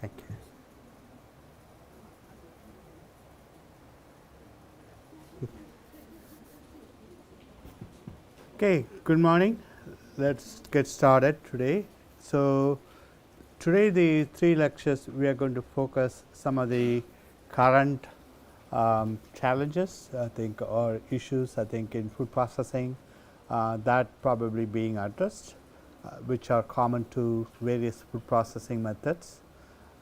Thank you. Okay, good morning. Let's get started today. So, today the three lectures we are going to focus some of the current challenges, I think, or issues, I think, in food processing that probably being addressed, which are common to various food processing methods,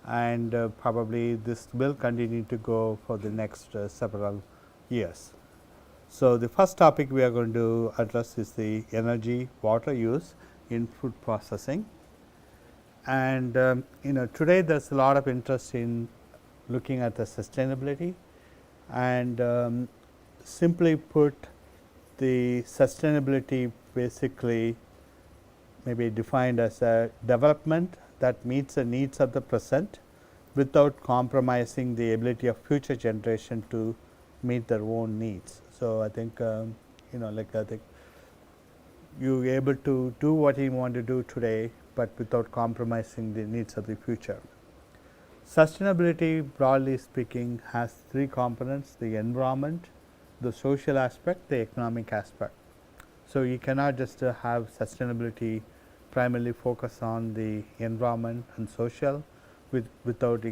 and probably this will continue to go for the next several years. So, the first topic we are going to address is the energy water use in food processing. And today there is a lot of interest in looking at the sustainability, and simply put, the sustainability basically may be defined as a development that meets the needs of the present without compromising the ability of future generation to meet their own needs. So, I think I think you are able to do what you want to do today, but without compromising the needs of the future. Sustainability, broadly speaking, has three components: the environment, the social aspect, the economic aspect. So, you cannot just have sustainability primarily focus on the environment and social without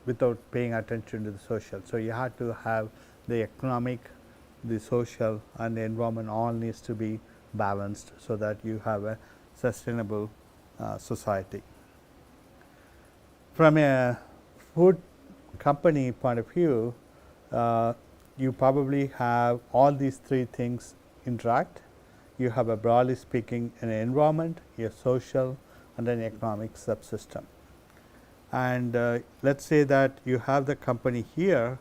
without paying attention to the social. So, you have to have the economic, the social, and the environment all needs to be balanced, so that you have a sustainable society. From a food company point of view, you probably have all these three things interact. You have a, broadly speaking, an environment, a social, and an economic subsystem. And let us say that you have the company here.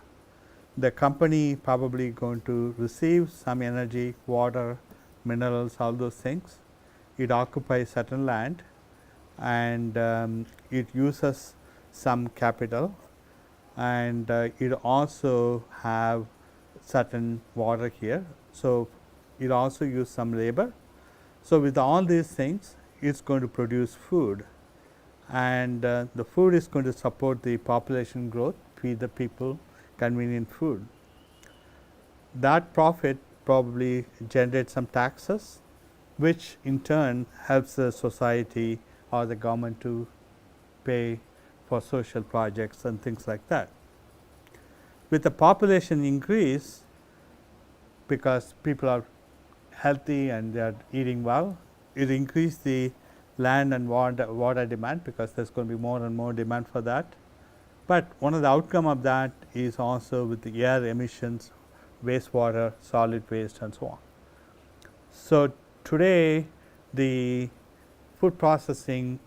The company probably going to receive some energy, water, minerals, all those things. It occupies certain land, and it uses some capital, and it also have certain water here. So, it also use some labor. So, with all these things, it is going to produce food, and the food is going to support the population growth, feed the people convenient food. That profit probably generates some taxes, which in turn helps the society or the government to pay for social projects and things like that. With the population increase, because people are healthy and they are eating well, it increase the land and water demand, because there is going to be more and more demand for that. But one of the outcome of that is also with the air emissions, wastewater, solid waste, and so on. So, today the food processing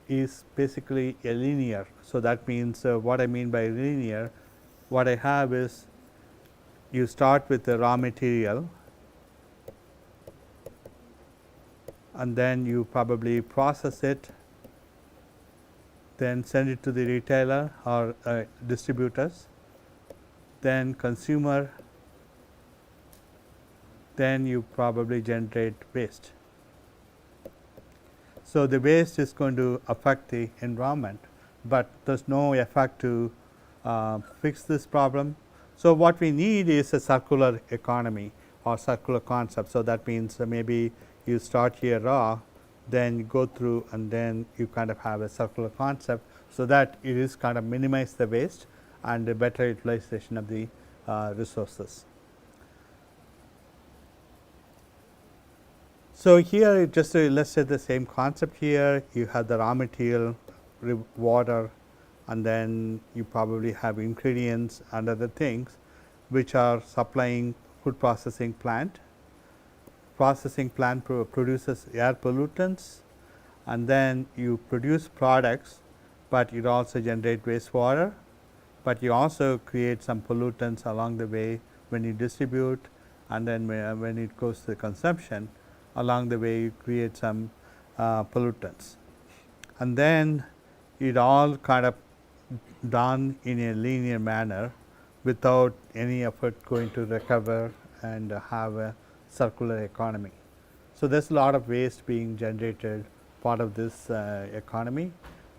is basically a linear. So, that means what I mean by linear, what I have is you start with the raw material, and then you probably process it, then send it to the retailer or distributors, then consumer, then you probably generate waste. So, the waste is going to affect the environment, but there is no effect to fix this problem. So, what we need is a circular economy or circular concept. So, that means maybe you start here raw, then you go through, and then you kind of have a circular concept, so that it is kind of minimize the waste and a better utilization of the resources. So, here just let us say the same concept here. You have the raw material, water, and then you probably have ingredients and other things which are supplying food processing plant. Processing plant produces air pollutants, and then you produce products, but it also generate wastewater, but you also create some pollutants along the way when you distribute, and then when it goes to the consumption, along the way you create some pollutants. And then it all kind of done in a linear manner without any effort going to recover and have a circular economy. So, there is a lot of waste being generated part of this economy,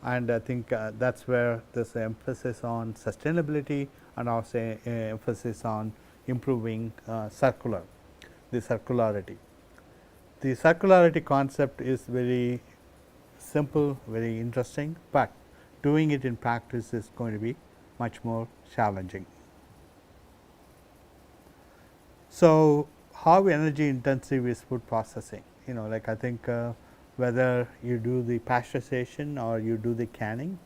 and I think that's where there's an emphasis on sustainability and also emphasis on improving the circularity. The circularity concept is very simple, very interesting, but doing it in practice is going to be much more challenging. So, how energy intensive is food processing? Like I think whether you do the pasteurization or you do the canning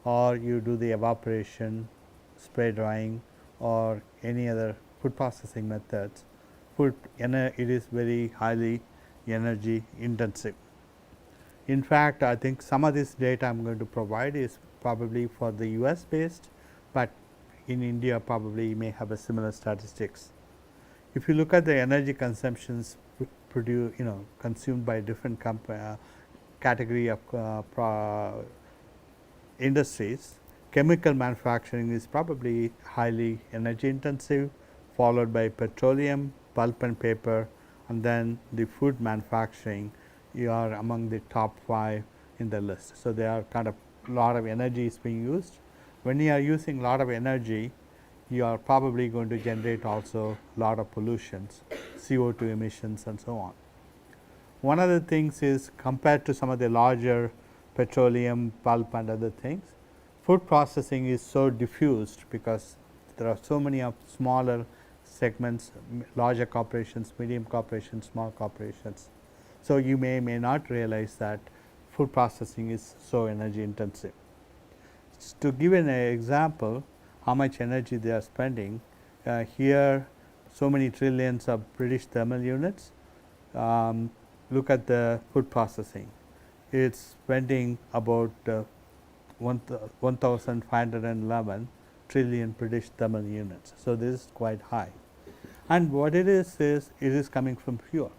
or you do the evaporation, spray drying or any other food processing methods, it is very highly energy intensive. In fact, I think some of this data I am going to provide is probably for the US based, but in India probably you may have a similar statistics. If you look at the energy consumptions consumed by different category of industries, chemical manufacturing is probably highly energy intensive, followed by petroleum, pulp and paper, and then the food manufacturing. You are among the top 5 in the list. So, there are kind of lot of energy is being used. When you are using lot of energy, you are probably going to generate also lot of pollutions, CO2 emissions and so on. One of the things is compared to some of the larger petroleum, pulp and other things, food processing is so diffused because there are so many of smaller segments, larger corporations, medium corporations, small corporations. So, you may not realize that food processing is so energy intensive. To give an example how much energy they are spending, here so many trillions of British thermal units. Look at the food processing, it is spending about 1,511 trillion British thermal units. So, this is quite high, and what it is it is coming from fuel.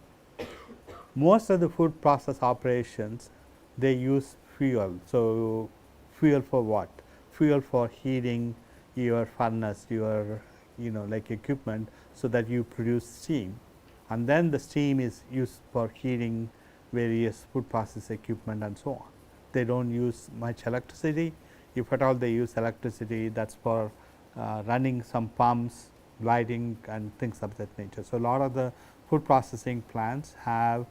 Most of the food process operations, they use fuel. So, fuel for what? Fuel for heating your furnace, your like equipment, so that you produce steam, and then the steam is used for heating various food process equipment and so on. They do not use much electricity. If at all they use electricity, that is for running some pumps, lighting and things of that nature. So, a lot of the food processing plants have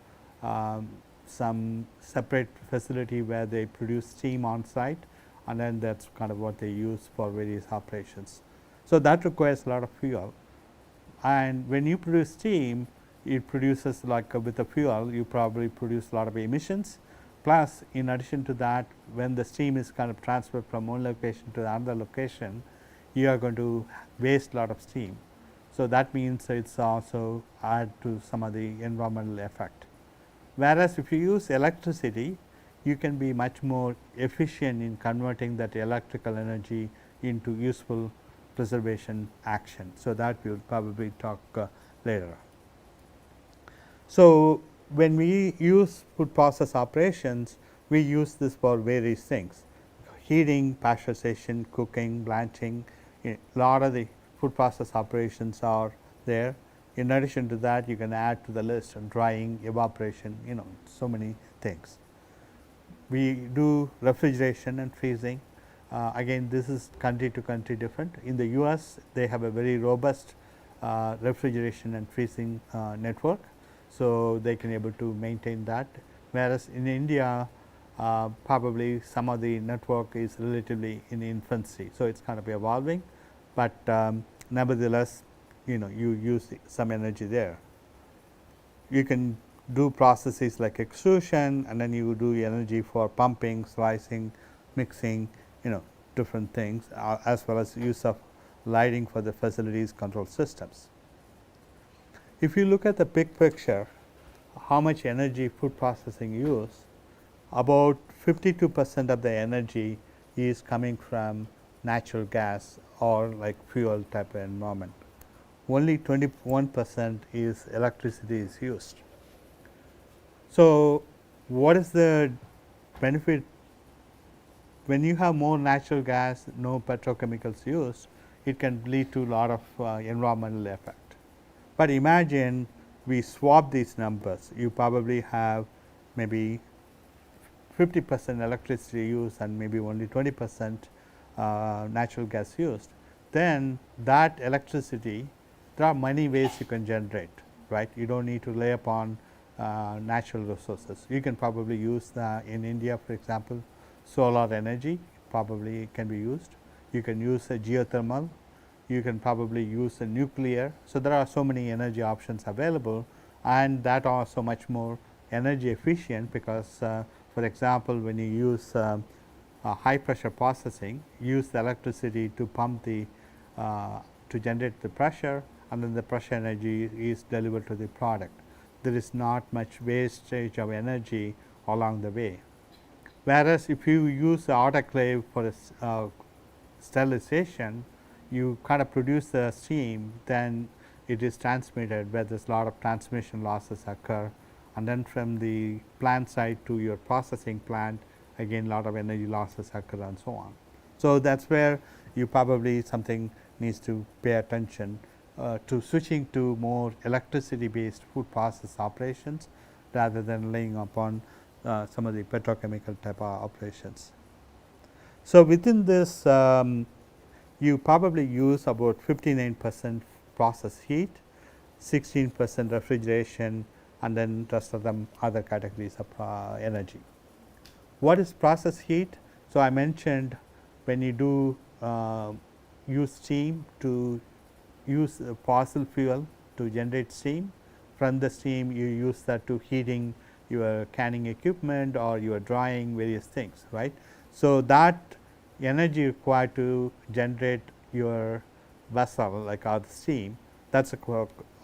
some separate facility where they produce steam on site, and then that is kind of what they use for various operations. So, that requires a lot of fuel, and when you produce steam, it produces like with the fuel you probably produce a lot of emissions, plus in addition to that, when the steam is kind of transferred from one location to another location, you are going to waste a lot of steam. So, that means it is also add to some of the environmental effect. Whereas, if you use electricity, you can be much more efficient in converting that electrical energy into useful preservation action. So, that we will probably talk later. So, when we use food process operations, we use this for various things: heating, pasteurization, cooking, blanching. A lot of the food process operations are there. In addition to that, you can add to the list and drying, evaporation, so many things. We do refrigeration and freezing. Again, this is country to country different. In the US, they have a very robust refrigeration and freezing network. So, they can able to maintain that, whereas in India probably some of the network is relatively in infancy. So, it is kind of evolving, but nevertheless you use some energy there. You can do processes like extrusion, and then you do energy for pumping, slicing, mixing, different things, as well as use of lighting for the facilities control systems. If you look at the big picture, how much energy food processing use, about 52% of the energy is coming from natural gas or like fuel type of environment. Only 21% is electricity is used. So, what is the benefit when you have more natural gas, no petrochemicals used? It can lead to a lot of environmental effect. But imagine we swap these numbers, you probably have maybe 50% electricity use and maybe only 20% natural gas used, then that electricity, there are many ways you can generate, right. You don't need to lay upon natural resources. You can probably use in India, for example, solar energy probably can be used. You can use a geothermal, you can probably use a nuclear. So, there are so many energy options available, and that are so much more energy efficient, because for example, when you use high pressure processing, use the electricity to pump the to generate the pressure, and then the pressure energy is delivered to the product. There is not much wastage of energy along the way. Whereas, if you use the autoclave for sterilization, you kind of produce the steam, then it is transmitted, where there is a lot of transmission losses occur, and then from the plant side to your processing plant, again lot of energy losses occur and so on. So, that is where you probably something needs to pay attention to switching to more electricity based food process operations, rather than laying upon some of the petrochemical type of operations. So, within this you probably use about 59% process heat, 16% refrigeration, and then rest of them other categories of energy. What is process heat? So, I mentioned when you do use steam to use fossil fuel to generate steam, from the steam you use that to heating your canning equipment or your drying various things, right. So, that energy required to generate your vessel, like the steam, that is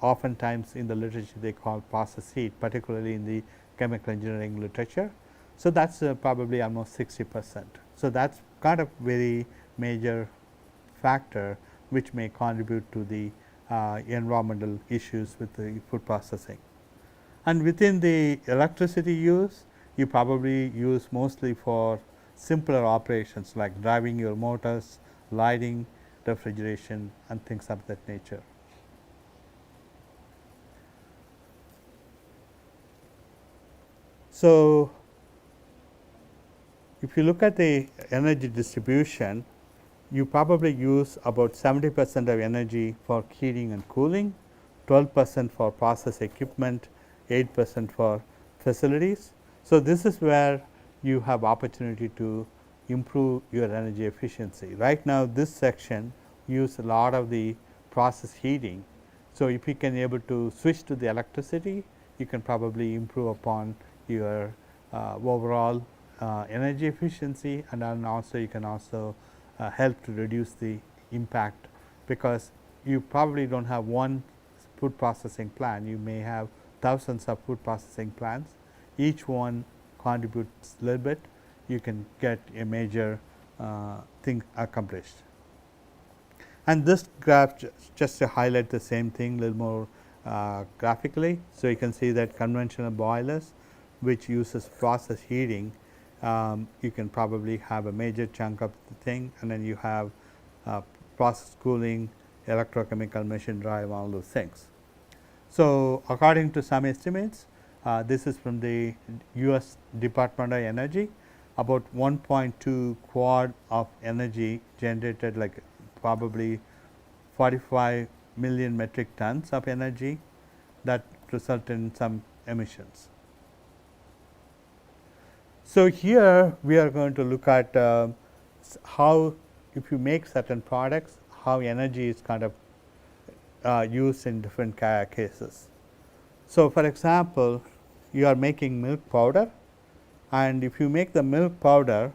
oftentimes in the literature they call process heat, particularly in the chemical engineering literature. So, that is probably almost 60%. So, that is kind of very major factor which may contribute to the environmental issues with the food processing. And within the electricity use, you probably use mostly for simpler operations like driving your motors, lighting, refrigeration, and things of that nature. So, if you look at the energy distribution, you probably use about 70% of energy for heating and cooling, 12% for process equipment, 8% for facilities. So, this is where you have opportunity to improve your energy efficiency. Right now, this section use a lot of the process heating. So, if you can able to switch to the electricity, you can probably improve upon your overall energy efficiency, and then also you can also help to reduce the impact, because you probably do not have one food processing plant, you may have thousands of food processing plants, each one contributes a little bit, you can get a major thing accomplished. And this graph just to highlight the same thing a little more graphically. So, you can see that conventional boilers which uses process heating, you can probably have a major chunk of the thing, and then you have process cooling, electrochemical machine drive, all those things. So, according to some estimates, this is from the US Department of Energy, about 1.2 quad of energy generated, like probably 45 million metric tons of energy that result in some emissions. So, here we are going to look at how, if you make certain products, how energy is kind of used in different cases. So, for example, you are making milk powder, and if you make the milk powder,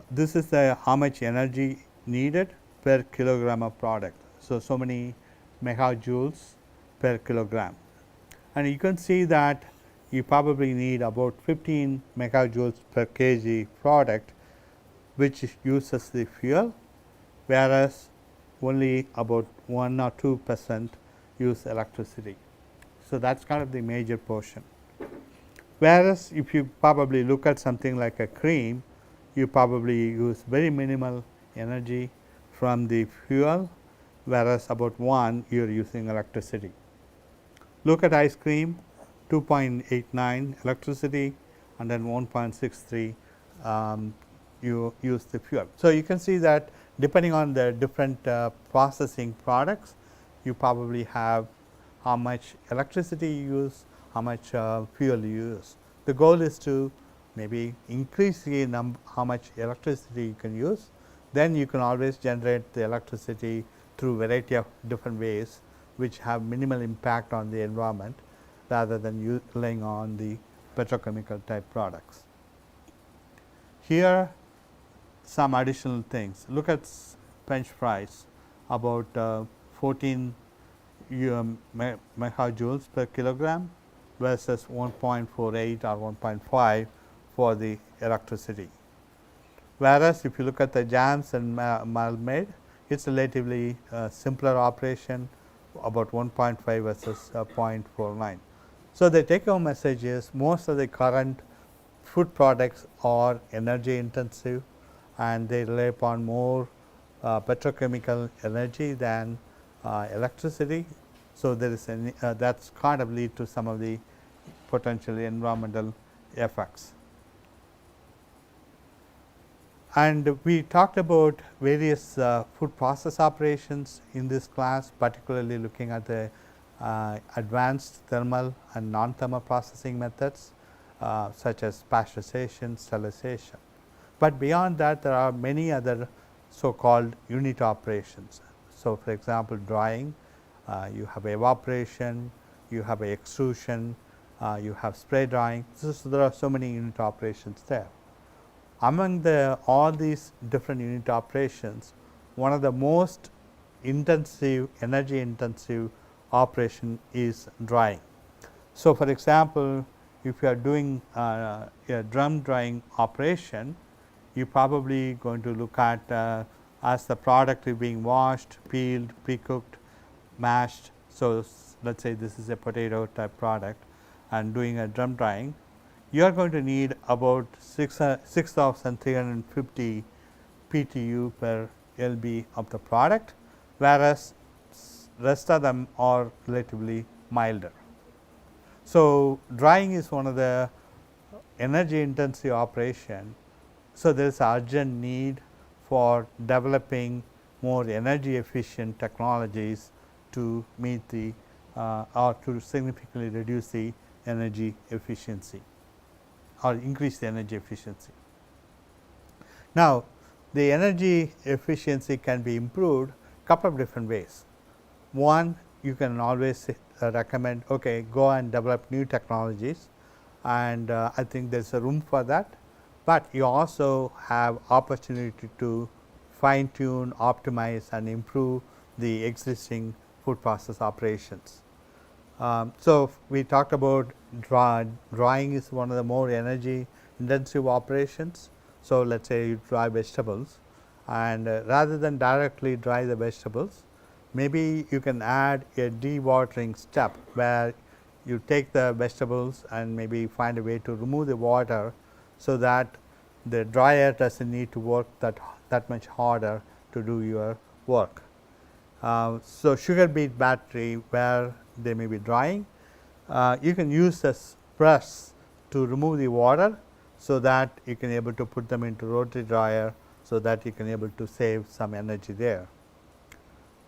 this is the how much energy needed per kilogram of product. So, so many megajoules per kilogram, and you can see that you probably need about 15 megajoules per kg product, which uses the fuel, whereas only about 1 or 2% use electricity. So, that is kind of the major portion. Whereas, if you probably look at something like a cream, you probably use very minimal energy from the fuel, whereas about 1 you are using electricity. Look at ice cream, 2.89 electricity, and then 1.63 you use the fuel. So, you can see that depending on the different processing products, you probably have how much electricity you use, how much fuel you use. The goal is to maybe increase the how much electricity you can use, then you can always generate the electricity through variety of different ways, which have minimal impact on the environment rather than relying on the petrochemical type products. Here some additional things. Look at bench price, about 14 megajoules per kilogram versus 1.48 or 1.5 for the electricity. Whereas, if you look at the jams and marmalade, it is relatively simpler operation, about 1.5 versus 0.49. So, the take home message is most of the current food products are energy intensive and they rely upon more petrochemical energy than electricity. So, there is that's kind of lead to some of the potential environmental effects. And we talked about various food process operations in this class, particularly looking at the advanced thermal and non-thermal processing methods such as pasteurization, sterilization. But beyond that, there are many other so-called unit operations. So, for example, drying, you have evaporation, you have extrusion, you have spray drying. So, there are so many unit operations there. Among all these different unit operations, one of the most intensive, energy intensive operation is drying. So, for example, if you are doing a drum drying operation, you probably going to look at as the product is being washed, peeled, pre-cooked, mashed. So, let us say this is a potato type product and doing a drum drying, you are going to need about 6,350 PTU per LB of the product, whereas rest of them are relatively milder. So, drying is one of the energy intensive operation. So, there is urgent need for developing more energy efficient technologies to meet the or to significantly reduce the energy efficiency or increase the energy efficiency. Now, the energy efficiency can be improved couple of different ways. One, you can always recommend, okay, go and develop new technologies, and I think there is a room for that, but you also have opportunity to fine tune, optimize and improve the existing food process operations. So, we talked about drying is one of the more energy intensive operations. So, let us say you dry vegetables, and rather than directly dry the vegetables, maybe you can add a dewatering step where you take the vegetables and maybe find a way to remove the water, so that the dryer does not need to work that much harder to do your work. So, sugar beet battery where they may be drying, you can use this press to remove the water, so that you can able to put them into rotary dryer, so that you can able to save some energy there.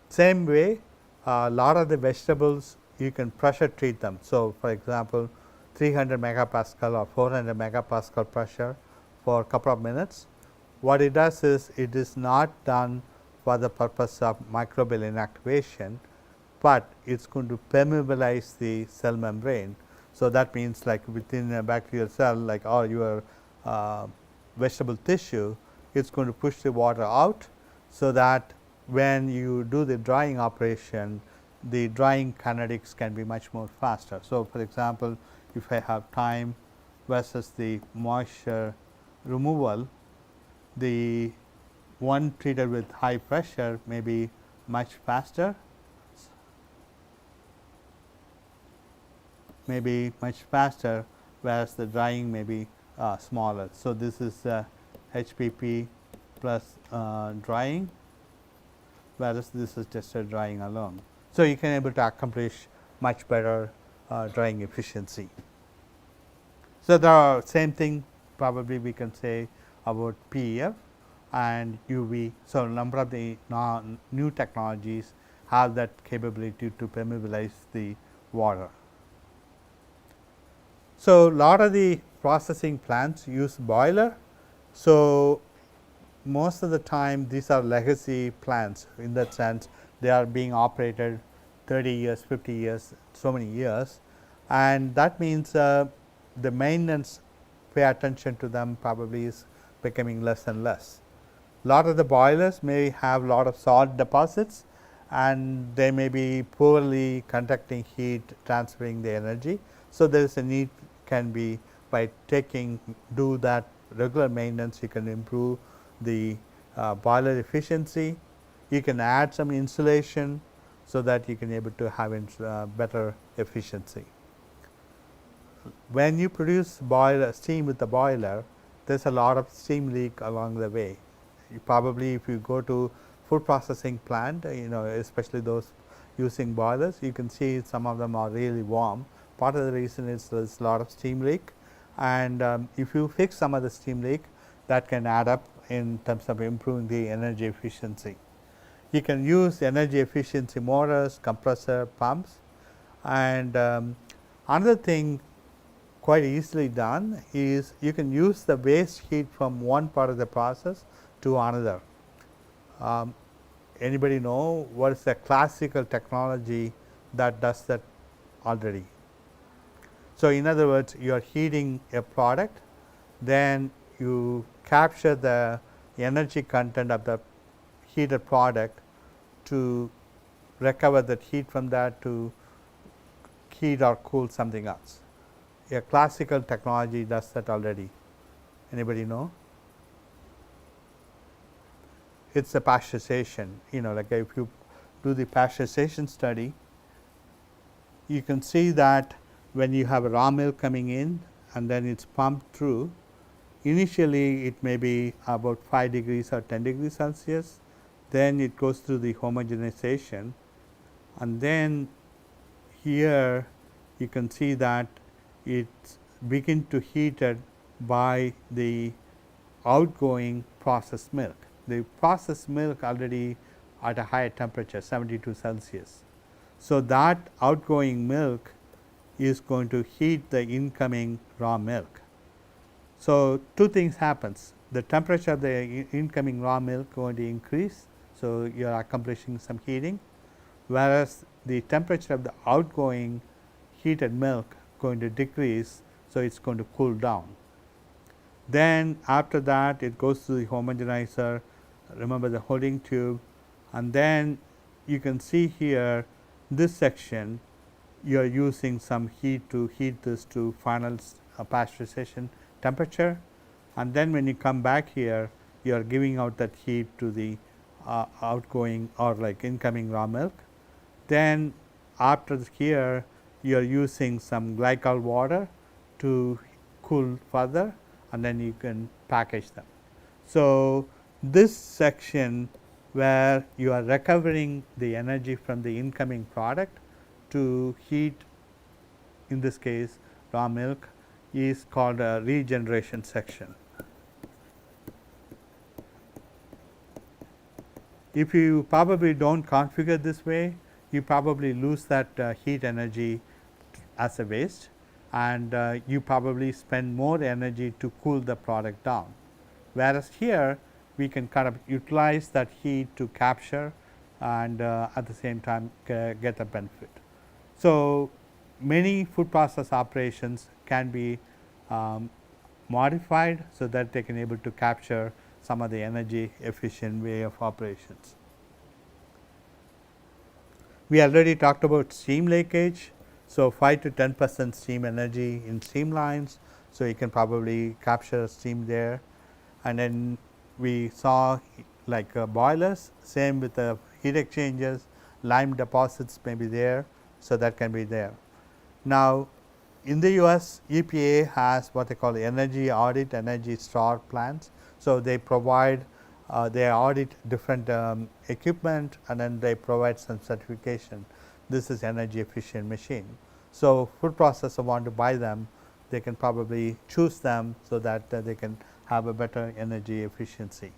Same way, a lot of the vegetables you can pressure treat them. So, for example, 300 megapascal or 400 megapascal pressure for a couple of minutes. What it does is, it is not done for the purpose of microbial inactivation, but it is going to permeabilize the cell membrane. So, that means like within a bacterial cell, like or your vegetable tissue, it is going to push the water out, so that when you do the drying operation, the drying kinetics can be much more faster. So, for example, if I have time versus the moisture removal, the one treated with high pressure may be much faster, whereas the drying may be smaller. So, this is HPP plus drying, whereas this is just a drying alone. So, you can able to accomplish much better drying efficiency. So, there are same thing probably we can say about PEF and UV. So, number of the new technologies have that capability to permeabilize the water. So, lot of the processing plants use boiler. So, most of the time these are legacy plants, in that sense they are being operated 30 years, 50 years, so many years, and that means the maintenance, pay attention to them probably is becoming less and less. Lot of the boilers may have lot of salt deposits and they may be poorly conducting heat, transferring the energy. So, there is a need can be by do that regular maintenance, you can improve the boiler efficiency. You can add some insulation so that you can able to have better efficiency. When you produce boiler steam with the boiler, there is a lot of steam leak along the way. You probably if you go to food processing plant, especially those using boilers, you can see some of them are really warm. Part of the reason is there is a lot of steam leak, and if you fix some of the steam leak, that can add up in terms of improving the energy efficiency. You can use energy efficiency motors, compressor, pumps, and another thing quite easily done is you can use the waste heat from one part of the process to another. Anybody know what is the classical technology that does that already? So, in other words, you are heating a product, then you capture the energy content of the heated product to recover that heat from that to heat or cool something else. A classical technology does that already. Anybody know? It is a pasteurization. Like if you do the pasteurization study, you can see that when you have a raw milk coming in and then it is pumped through, initially it may be about 5 degrees or 10 degrees Celsius, then it goes through the homogenization, and then here you can see that it begin to heated by the outgoing processed milk. The processed milk already at a higher temperature, 72 Celsius. So, that outgoing milk is going to heat the incoming raw milk. So, two things happens, the temperature of the incoming raw milk going to increase. So, you are accomplishing some heating, whereas the temperature of the outgoing heated milk going to decrease. So, it is going to cool down. Then after that it goes to the homogenizer, remember the holding tube, and then you can see here this section you are using some heat to heat this to final pasteurization temperature, and then when you come back here you are giving out that heat to the outgoing or like incoming raw milk. Then after here you are using some glycol water to cool further, and then you can package them. So, this section where you are recovering the energy from the incoming product to heat, in this case raw milk, is called a regeneration section. If you probably do not configure this way, you probably lose that heat energy as a waste, and you probably spend more energy to cool the product down. Whereas here we can kind of utilize that heat to capture and at the same time get a benefit. So, many food process operations can be modified so that they can able to capture some of the energy efficient way of operations. We already talked about steam leakage. So, 5 to 10% steam energy in steam lines. So, you can probably capture steam there, and then we saw like boilers, same with the heat exchangers, lime deposits may be there. So, that can be there. Now, in the US, EPA has what they call energy audit, energy store plans. So, they provide they audit different equipment, and then they provide some certification. This is energy efficient machine. So, food processor want to buy them, they can probably choose them so that they can have a better energy efficiency.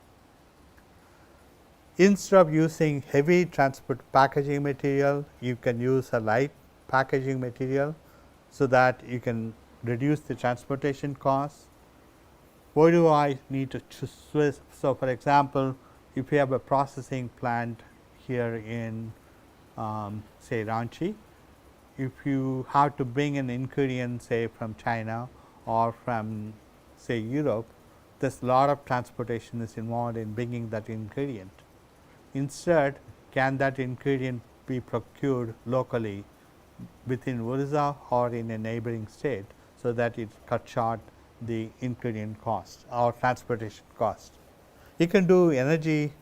Instead of using heavy transport packaging material, you can use a light packaging material so that you can reduce the transportation costs. Why do I need to choose? So, for example, if you have a processing plant here in say Ranchi, if you have to bring an ingredient say from China or from say Europe, there's a lot of transportation is involved in bringing that ingredient. Instead, can that ingredient be procured locally within Odisha or in a neighboring state, so that it cuts short the ingredient cost or transportation cost. You can do energy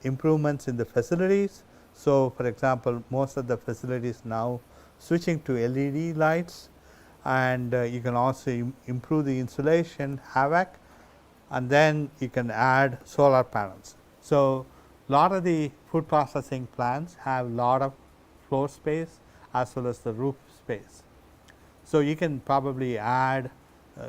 improvements in the facilities. So, for example, most of the facilities now switching to LED lights, and you can also improve the insulation, HVAC, and then you can add solar panels. So, lot of the food processing plants have lot of floor space as well as the roof space. So, you can probably add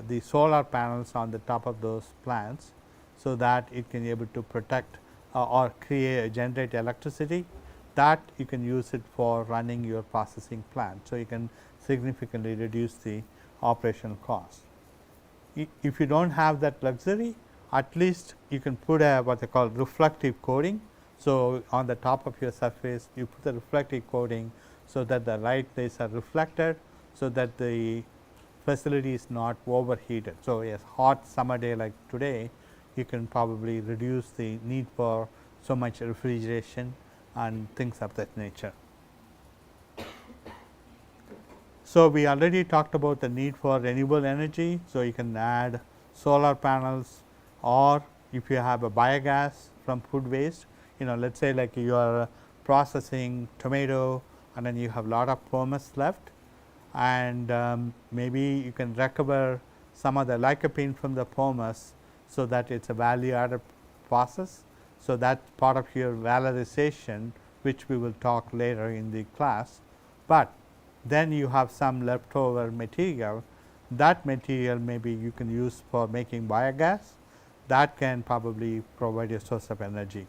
the solar panels on the top of those plants, so that it can be able to protect or generate electricity that you can use it for running your processing plant. So, you can significantly reduce the operational cost. If you do not have that luxury, at least you can put a what they call reflective coating. So, on the top of your surface you put the reflective coating, so that the light rays are reflected, so that the facility is not overheated. So, a hot summer day like today, you can probably reduce the need for so much refrigeration and things of that nature. So, we already talked about the need for renewable energy. So, you can add solar panels, or if you have a biogas from food waste, let us say like you are processing tomato and then you have lot of pomace left, and maybe you can recover some of the lycopene from the pomace, so that it is a value added process. So, that part of your valorization, which we will talk later in the class, but then you have some leftover material. That material maybe you can use for making biogas, that can probably provide a source of energy.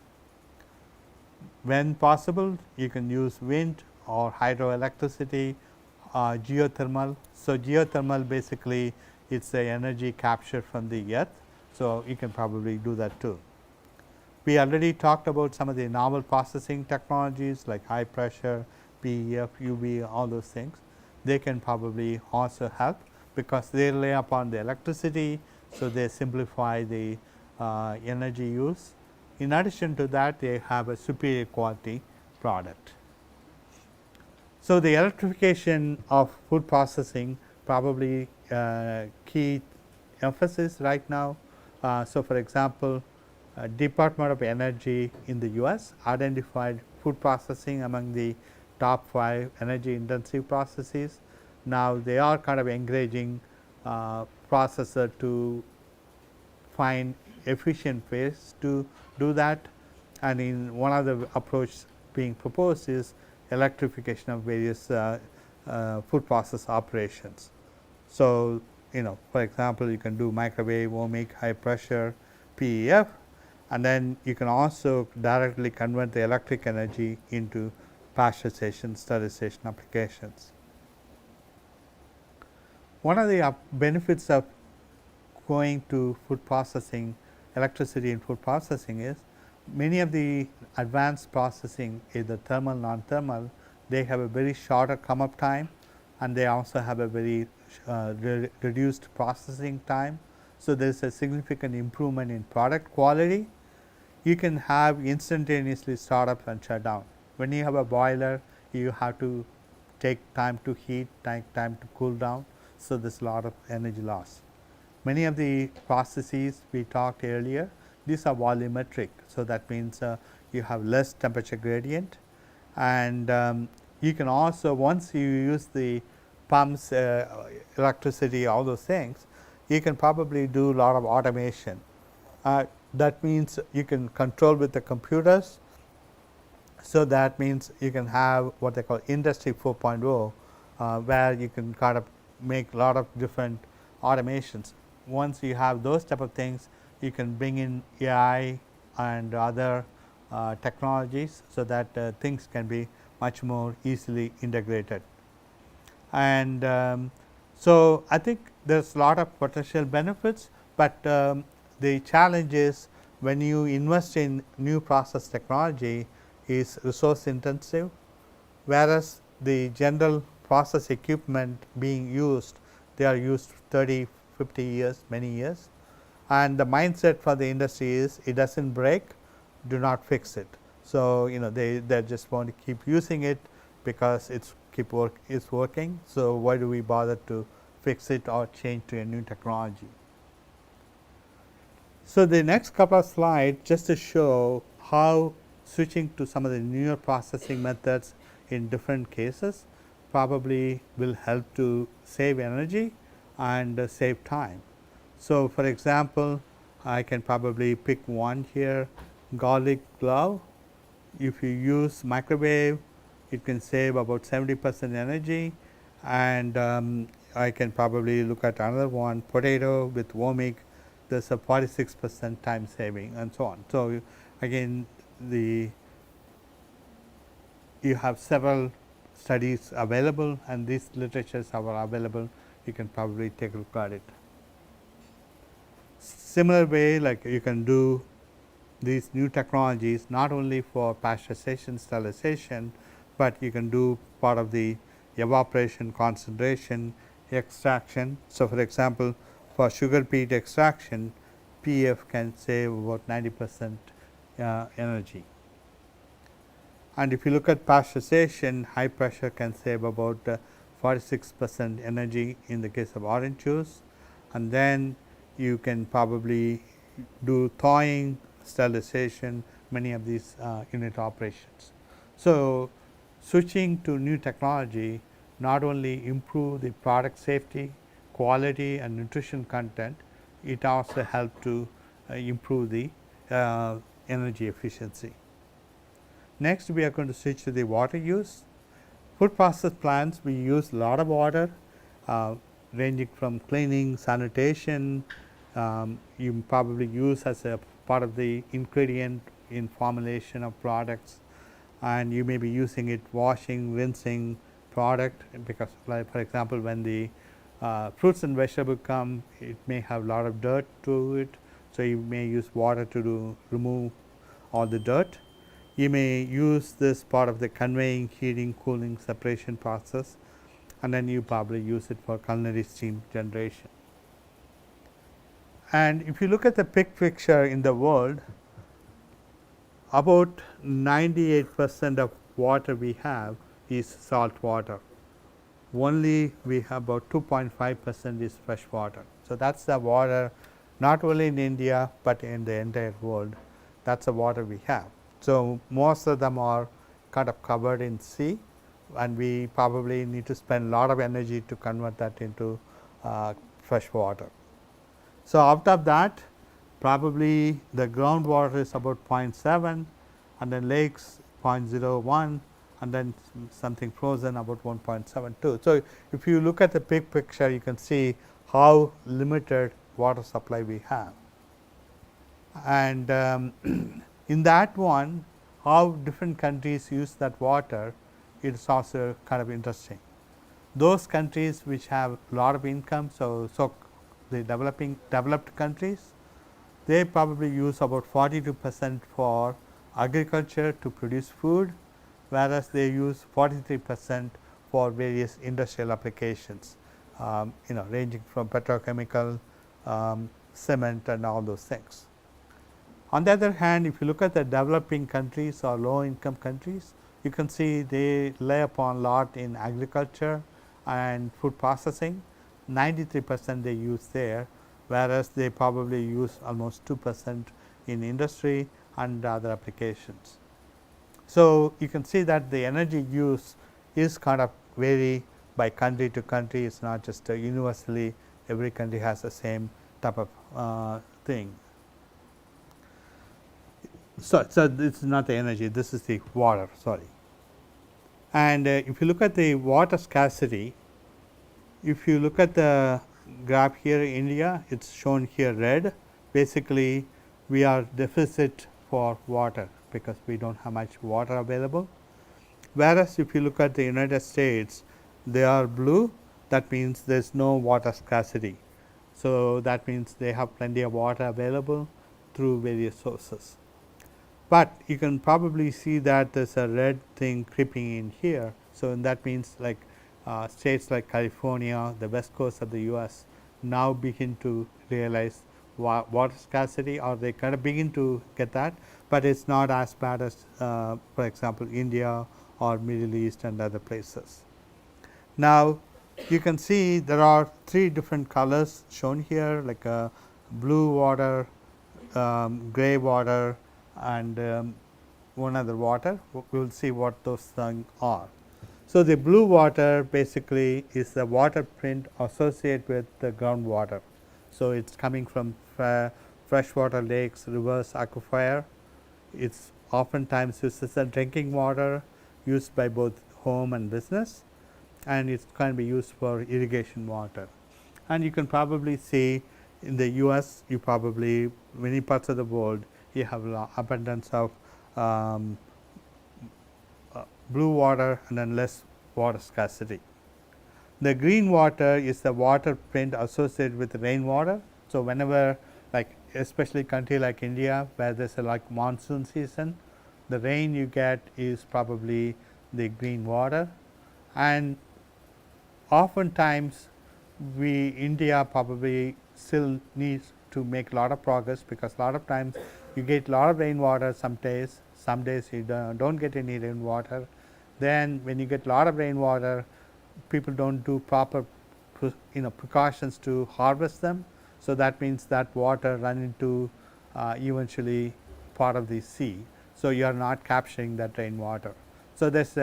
When possible, you can use wind or hydroelectricity, geothermal. So, geothermal basically it is the energy captured from the earth. So, you can probably do that too. We already talked about some of the novel processing technologies like high pressure, PEF, UV, all those things. They can probably also help, because they rely upon the electricity. So, they simplify the energy use. In addition to that, they have a superior quality product. So, the electrification of food processing probably key emphasis right now. So, for example, Department of Energy in the US identified food processing among the top 5 energy intensive processes. Now, they are kind of encouraging processor to find efficient ways to do that, and in one of the approach being proposed is electrification of various food process operations. So, for example, you can do microwave, ohmic, high pressure, PEF, and then you can also directly convert the electric energy into pasteurization, sterilization applications. One of the benefits of going to food processing, electricity in food processing, is many of the advanced processing, either thermal, non-thermal, they have a very shorter come up time, and they also have a very reduced processing time. So, there is a significant improvement in product quality. You can have instantaneously start up and shut down. When you have a boiler, you have to take time to heat, take time to cool down. So, there is a lot of energy loss. Many of the processes we talked earlier, these are volumetric. So, that means you have less temperature gradient, and you can also, once you use the pumps, electricity, all those things, you can probably do a lot of automation. That means you can control with the computers. So, that means you can have what they call industry 4.0, where you can kind of make a lot of different automations. Once you have those type of things, you can bring in AI and other technologies, so that things can be much more easily integrated. And so I think there's a lot of potential benefits, but the challenge is when you invest in new process technology is resource intensive, whereas the general process equipment being used, they are used 30, 50 years, many years, and the mindset for the industry is it doesn't break, do not fix it. So, they just want to keep using it because it's working. So, why do we bother to fix it or change to a new technology? So, the next couple of slides just to show how switching to some of the newer processing methods in different cases probably will help to save energy and save time. So, for example, I can probably pick one here, garlic glove. If you use microwave, it can save about 70% energy, and I can probably look at another one, potato with Womic, there's a 46% time saving, and so on. So, again, you have several studies available, and these literatures are available. You can probably take a look at it. Similar way, like you can do these new technologies not only for pasteurization, sterilization, but you can do part of the evaporation, concentration, extraction. So, for example, for sugar beet extraction, PF can save about 90% energy. And if you look at pasteurization, high pressure can save about 46% energy in the case of orange juice, and then you can probably do thawing, sterilization, many of these unit operations. So, switching to new technology not only improve the product safety, quality and nutrition content, it also help to improve the energy efficiency. Next, we are going to switch to the water use. Food process plants, we use a lot of water, ranging from cleaning, sanitation. You probably use as a part of the ingredient in formulation of products, and you may be using it washing, rinsing product, because, like for example, when the fruits and vegetables come, it may have a lot of dirt to it. So, you may use water to remove all the dirt. You may use this part of the conveying, heating, cooling, separation process, and then you probably use it for culinary steam generation. And if you look at the big picture in the world, about 98% of water we have is salt water. Only we have about 2.5% is fresh water. So, that is the water not only in India, but in the entire world. That is the water we have. So, most of them are kind of covered in sea, and we probably need to spend a lot of energy to convert that into fresh water. So, out of that, probably the groundwater is about 0.7, and then lakes 0.01, and then something frozen about 1.72. So, if you look at the big picture, you can see how limited water supply we have. And in that one, how different countries use that water, it is also kind of interesting. Those countries which have a lot of income, so the developed countries, they probably use about 42% for agriculture to produce food, whereas they use 43% for various industrial applications, ranging from petrochemical, cement and all those things. On the other hand, if you look at the developing countries or low income countries, you can see they rely upon a lot in agriculture and food processing. 93% they use there, whereas they probably use almost 2% in industry and other applications. So, you can see that the energy use is kind of vary by country to country. It is not just universally every country has the same type of thing. So, this is not the energy, this is the water, sorry. And if you look at the water scarcity, if you look at the graph here in India, it's shown here red. Basically, we are deficit for water because we don't have much water available. Whereas if you look at the United States, they are blue, that means there's no water scarcity. So that means they have plenty of water available through various sources. But you can probably see that there's a red thing creeping in here. So that means like states like California, the west coast of the US now begin to realize water scarcity, or they kind of begin to get that, but it's not as bad as for example India or Middle East and other places. Now you can see there are three different colors shown here, like blue water, gray water, and one other water. We will see what those things are. So the blue water basically is the water print associated with the groundwater. So it's coming from freshwater lakes, rivers, aquifer. It's oftentimes used as a drinking water, used by both home and business, and it can be used for irrigation water. And you can probably see in the US, you probably many parts of the world, you have abundance of blue water and then less water scarcity. The green water is the water print associated with rainwater. So whenever, like especially country like India where there's a like monsoon season, the rain you get is probably the green water. And oftentimes India probably still needs to make a lot of progress, because a lot of times you get a lot of rainwater some days you don't get any rainwater. Then when you get a lot of rainwater, people don't do proper precautions to harvest them. So that means that water run into eventually part of the sea. So you are not capturing that rainwater. So there's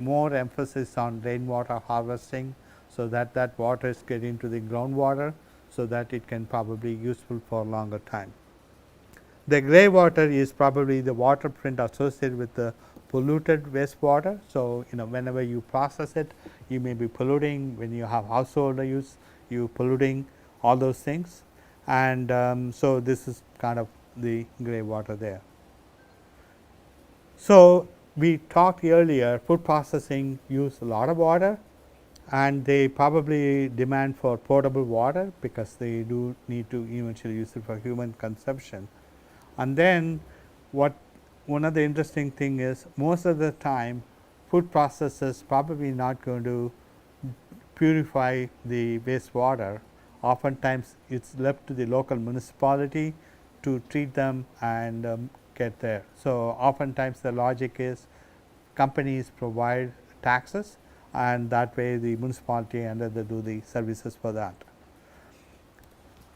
more emphasis on rainwater harvesting, so that that water is getting to the groundwater, so that it can probably be useful for a longer time. The gray water is probably the water print associated with the polluted wastewater. So whenever you process it, you may be polluting. When you have household use, you polluting all those things, and so this is kind of the gray water there. So we talked earlier, food processing use a lot of water, and they probably demand for potable water because they do need to eventually use it for human consumption. And then one of the interesting thing is, most of the time food processors probably not going to purify the wastewater. Oftentimes it's left to the local municipality to treat them and get there. So oftentimes the logic is companies provide taxes, and that way the municipality and they do the services for that.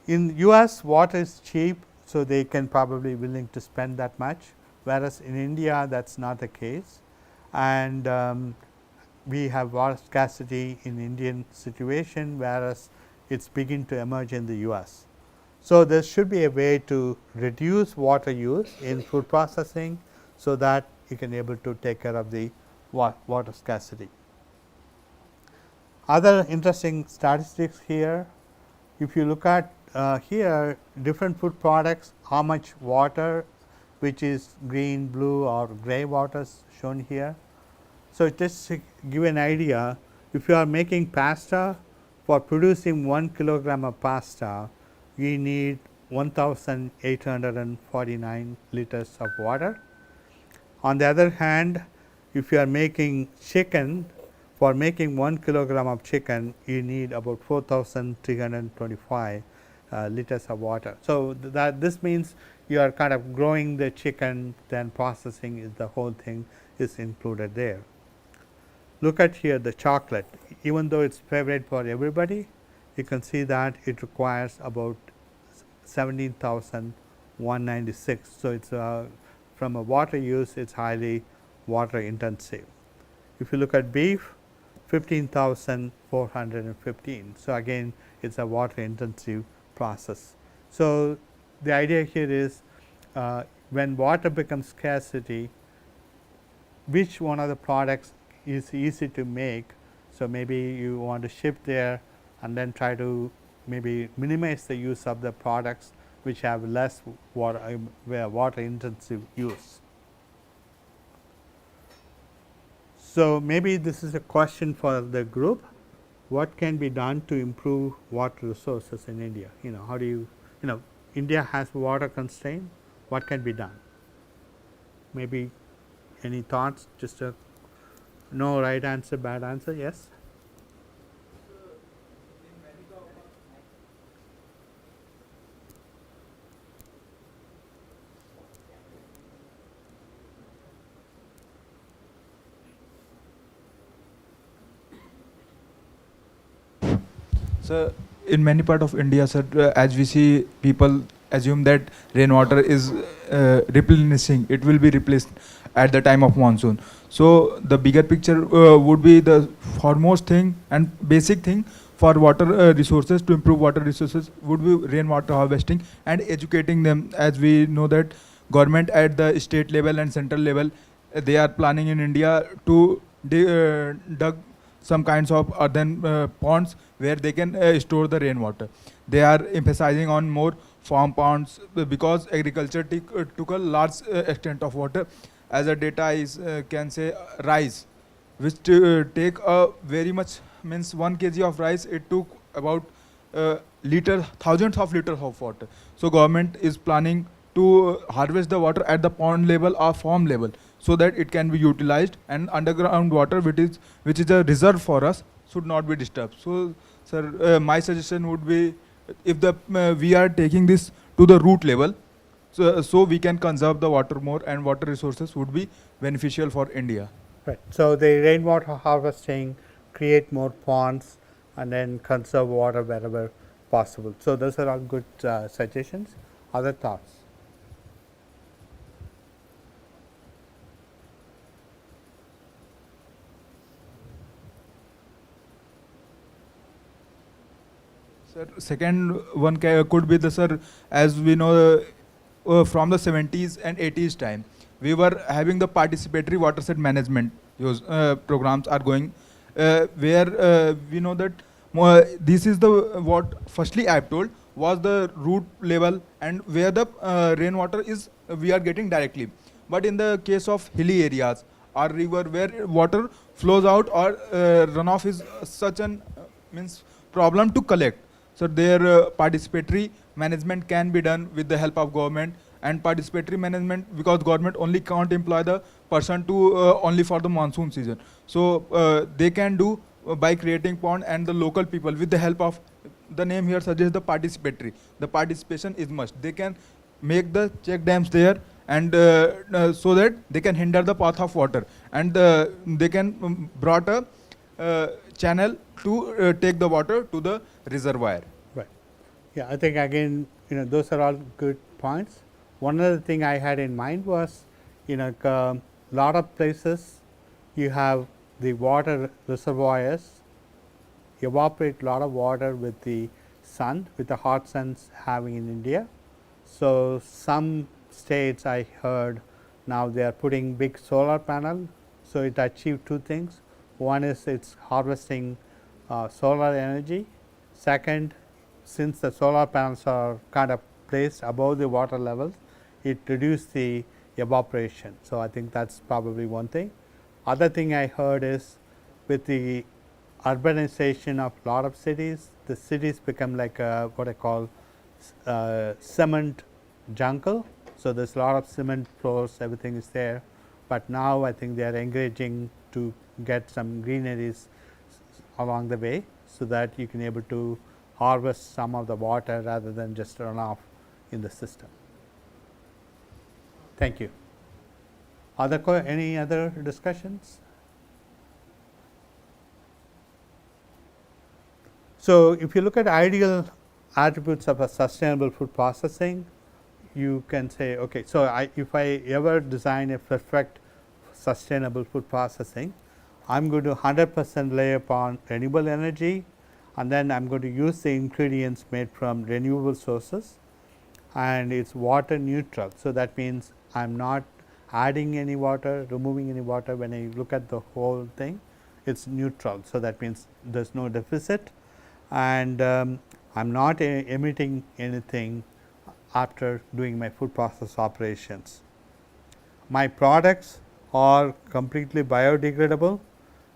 In US, water is cheap, so they can probably willing to spend that much, whereas in India that's not the case, and we have water scarcity in Indian situation, whereas it's begin to emerge in the US. So there should be a way to reduce water use in food processing, so that you can able to take care of the water scarcity. Other interesting statistics here, if you look at here different food products, how much water, which is green, blue or gray waters shown here. So just to give an idea, if you are making pasta, for producing 1 kilogram of pasta, you need 1,849 liters of water. On the other hand, if you are making chicken, for making 1 kilogram of chicken, you need about 4,325 liters of water. So this means you are kind of growing the chicken, then processing is the whole thing is included there. Look at here the chocolate. Even though it's favorite for everybody, you can see that it requires about 17,196. So it's from a water use, it's highly water intensive. If you look at beef, 15,415. So again, it's a water intensive process. So the idea here is when water becomes scarcity, which one of the products is easy to make. So maybe you want to ship there and then try to maybe minimize the use of the products which have less water intensive use. So, maybe this is a question for the group. What can be done to improve water resources in India? How do you India has water constraint. What can be done? Maybe any thoughts? Just a no right answer, bad answer. Yes. So in many part of India, sir, as we see, people assume that rainwater is replenishing. It will be replaced at the time of monsoon. So the bigger picture would be the foremost thing and basic thing for water resources, to improve water resources, would be rainwater harvesting and educating them. As we know that government at the state level and central level, they are planning in India to dug some kinds of earthen ponds where they can store the rainwater. They are emphasizing on more farm ponds because agriculture took a large extent of water. As a data is can say rice, which take a very much, means 1 kg of rice, it took about thousands of liters of water. So government is planning to harvest the water at the pond level or farm level, so that it can be utilized, and underground water which is a reserve for us should not be disturbed. So sir, my suggestion would be, if the we are taking this to the root level, so we can conserve the water more, and water resources would be beneficial for India. Right. So the rainwater harvesting, create more ponds, and then conserve water wherever possible. So those are all good suggestions. Other thoughts? Sir, second one could be the, sir, as we know, from the 70s and 80s time, we were having the participatory watershed management programs are going, where we know that this is the what firstly I have told was the root level, and where the rainwater is we are getting directly. But in the case of hilly areas or river where water flows out or runoff is such an means problem to collect, so their participatory management can be done with the help of government. And participatory management, because government only can't employ the person to only for the monsoon season, so they can do by creating pond, and the local people with the help of, the name here suggests the participatory, the participation is must. They can make the check dams there, and so that they can hinder the path of water, and they can brought a channel to take the water to the reservoir. Right. Yeah, I think again, those are all good points. One other thing I had in mind was, lot of places you have the water reservoirs evaporate a lot of water with the sun, with the hot suns having in India. So some states I heard now they are putting big solar panel. So it achieved two things. One is it's harvesting solar energy. Second, since the solar panels are kind of placed above the water levels, it reduced the evaporation. So I think that's probably one thing. Other thing I heard is with the urbanization of lot of cities, the cities become like what I call cement jungle. So there's a lot of cement floors, everything is there. But now I think they are encouraging to get some greeneries along the way, so that you can able to harvest some of the water rather than just run off in the system. Thank you. Any other discussions? So if you look at ideal attributes of a sustainable food processing, you can say, okay, so if I ever design a perfect sustainable food processing, I'm going to 100% rely upon renewable energy, and then I'm going to use the ingredients made from renewable sources, and it's water neutral. So that means I'm not adding any water, removing any water. When I look at the whole thing, it's neutral. So that means there's no deficit, and I am not emitting anything after doing my food process operations. My products are completely biodegradable,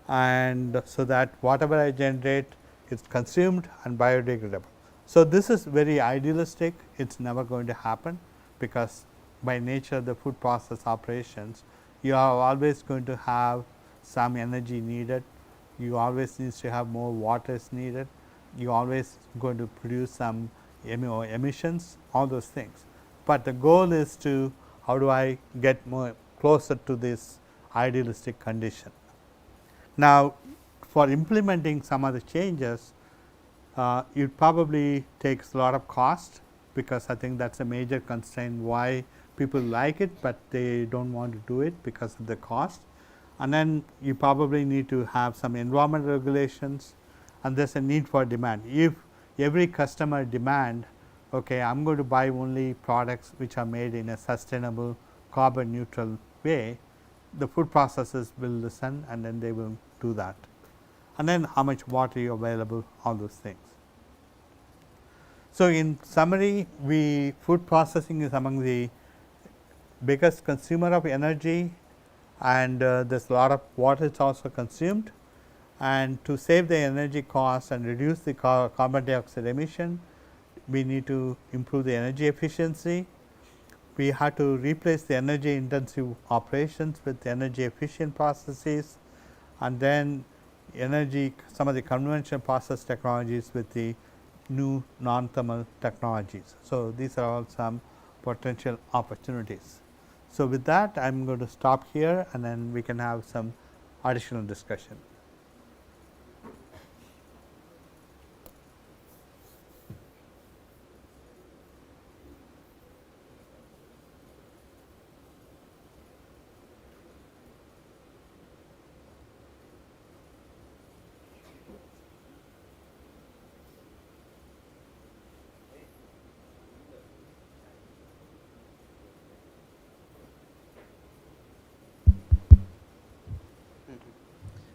and so that whatever I generate is consumed and biodegradable. So, this is very idealistic, it is never going to happen, because by nature of the food process operations, you are always going to have some energy needed, you always need to have more water is needed, you always going to produce some emissions, all those things. But the goal is to how do I get more closer to this idealistic condition. Now, for implementing some of the changes, it probably takes a lot of cost, because I think that is a major constraint why people like it, but they do not want to do it because of the cost. And then you probably need to have some environmental regulations, and there is a need for demand. If every customer demand, okay, I am going to buy only products which are made in a sustainable carbon neutral way, the food processors will listen, and then they will do that. And then how much water is available, all those things. So, in summary, food processing is among the biggest consumer of energy, and there is a lot of water is also consumed, and to save the energy cost and reduce the carbon dioxide emission, we need to improve the energy efficiency. We have to replace the energy intensive operations with energy efficient processes, and then some of the conventional process technologies with the new non-thermal technologies. So, these are all some potential opportunities. So, with that I am going to stop here, and then we can have some additional discussion.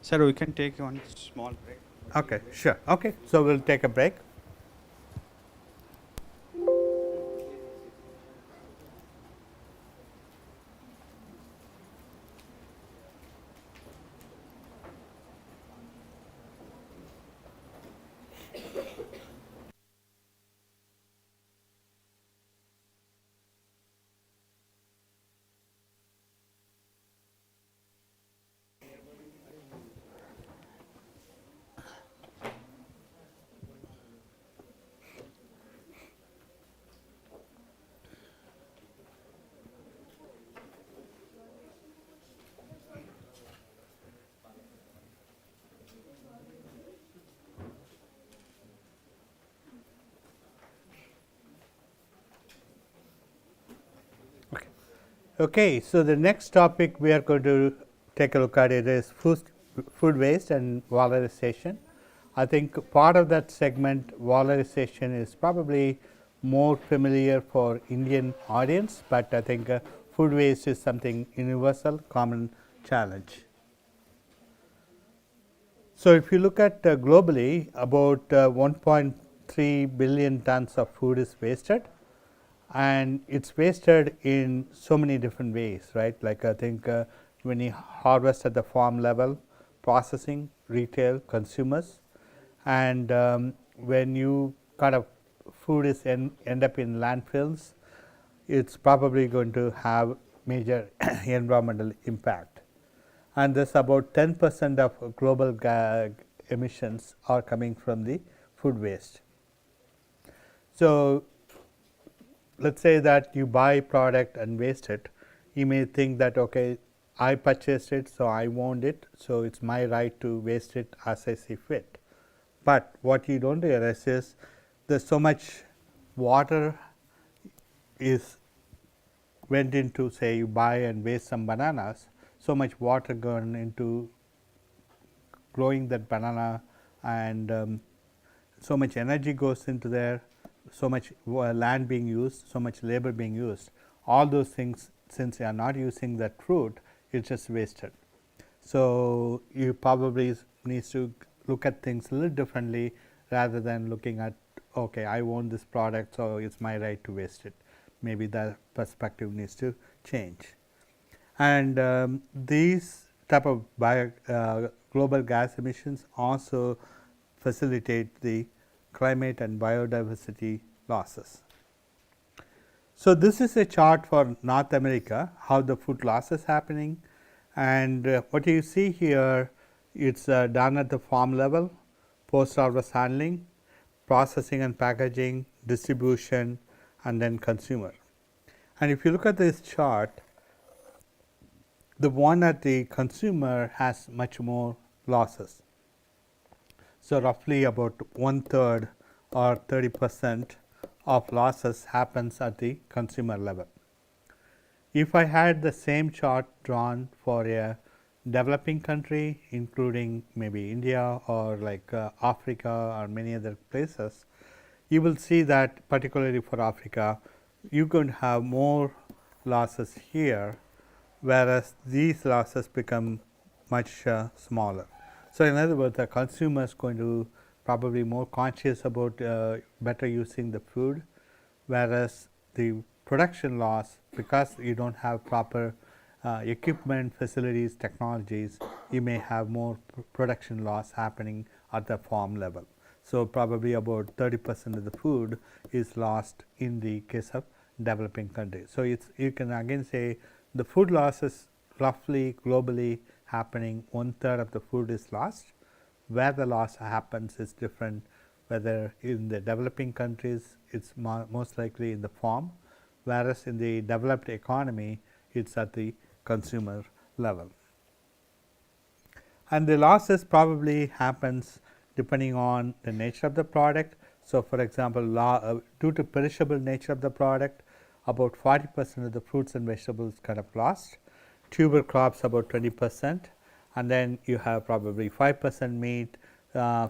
Sir, we can take one small break. Okay, sure. Okay, so we will take a break. Okay, so the next topic we are going to take a look at it is food waste and valorization. I think part of that segment, valorization, is probably more familiar for Indian audience, but I think food waste is something universal, common challenge. So, if you look at globally, about 1.3 billion tons of food is wasted, and it is wasted in so many different ways, right. Like I think when you harvest at the farm level, processing, retail, consumers, and when you kind of food is end up in landfills, it is probably going to have major environmental impact. And this about 10% of global emissions are coming from the food waste. So, let us say that you buy product and waste it, you may think that okay, I purchased it, so I owned it, so it is my right to waste it as I see fit. But what you do not realize is there is so much water is went into, say you buy and waste some bananas, so much water gone into growing that banana, and so much energy goes into there, so much land being used, so much labor being used. All those things, since you are not using that fruit, it is just wasted. So, you probably need to look at things a little differently rather than looking at okay, I own this product, so it's my right to waste it. Maybe that perspective needs to change. And these type of global gas emissions also facilitate the climate and biodiversity losses. So, this is a chart for North America, how the food loss is happening, and what you see here, it's done at the farm level, post harvest handling, processing and packaging, distribution, and then consumer. And if you look at this chart, the one at the consumer has much more losses. So, roughly about 1/3 or 30% of losses happens at the consumer level. If I had the same chart drawn for a developing country, including maybe India or like Africa or many other places, you will see that particularly for Africa, you are going to have more losses here, whereas these losses become much smaller. So, in other words, the consumer is going to probably more conscious about better using the food, whereas the production loss, because you don't have proper equipment, facilities, technologies, you may have more production loss happening at the farm level. So, probably about 30% of the food is lost in the case of developing countries. So, you can again say the food loss is roughly globally happening, 1/3 of the food is lost. Where the loss happens is different, whether in the developing countries it is most likely in the farm, whereas in the developed economy it is at the consumer level. And the losses probably happens depending on the nature of the product. So, for example, due to perishable nature of the product, about 40% of the fruits and vegetables kind of lost, tuber crops about 20%, and then you have probably 5% meat,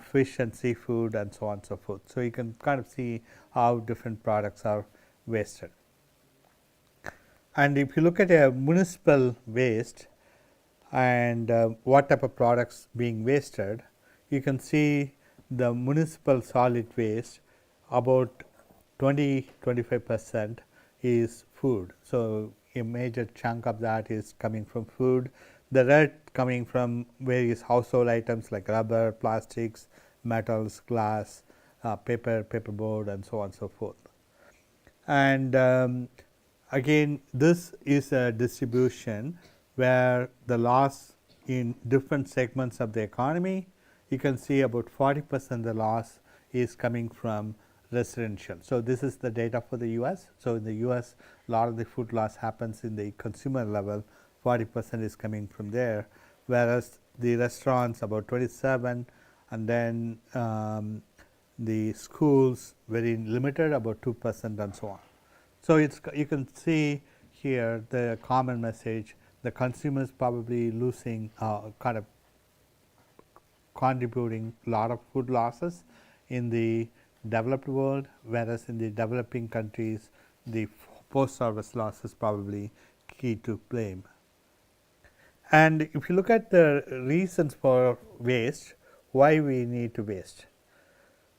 fish and seafood, and so on and so forth. So, you can kind of see how different products are wasted. And if you look at a municipal waste and what type of products being wasted, you can see the municipal solid waste about 20-25% is food. So, a major chunk of that is coming from food, the rest coming from various household items like rubber, plastics, metals, glass, paper, paperboard, and so on and so forth. And again, this is a distribution where the loss in different segments of the economy, you can see about 40% of the loss is coming from residential. So, this is the data for the US. So, in the US, a lot of the food loss happens in the consumer level, 40% is coming from there, whereas the restaurants about 27, and then the schools very limited, about 2%, and so on. So, you can see here the common message, the consumers probably losing kind of contributing a lot of food losses in the developed world, whereas in the developing countries the post harvest loss is probably key to blame. And if you look at the reasons for waste, why we need to waste.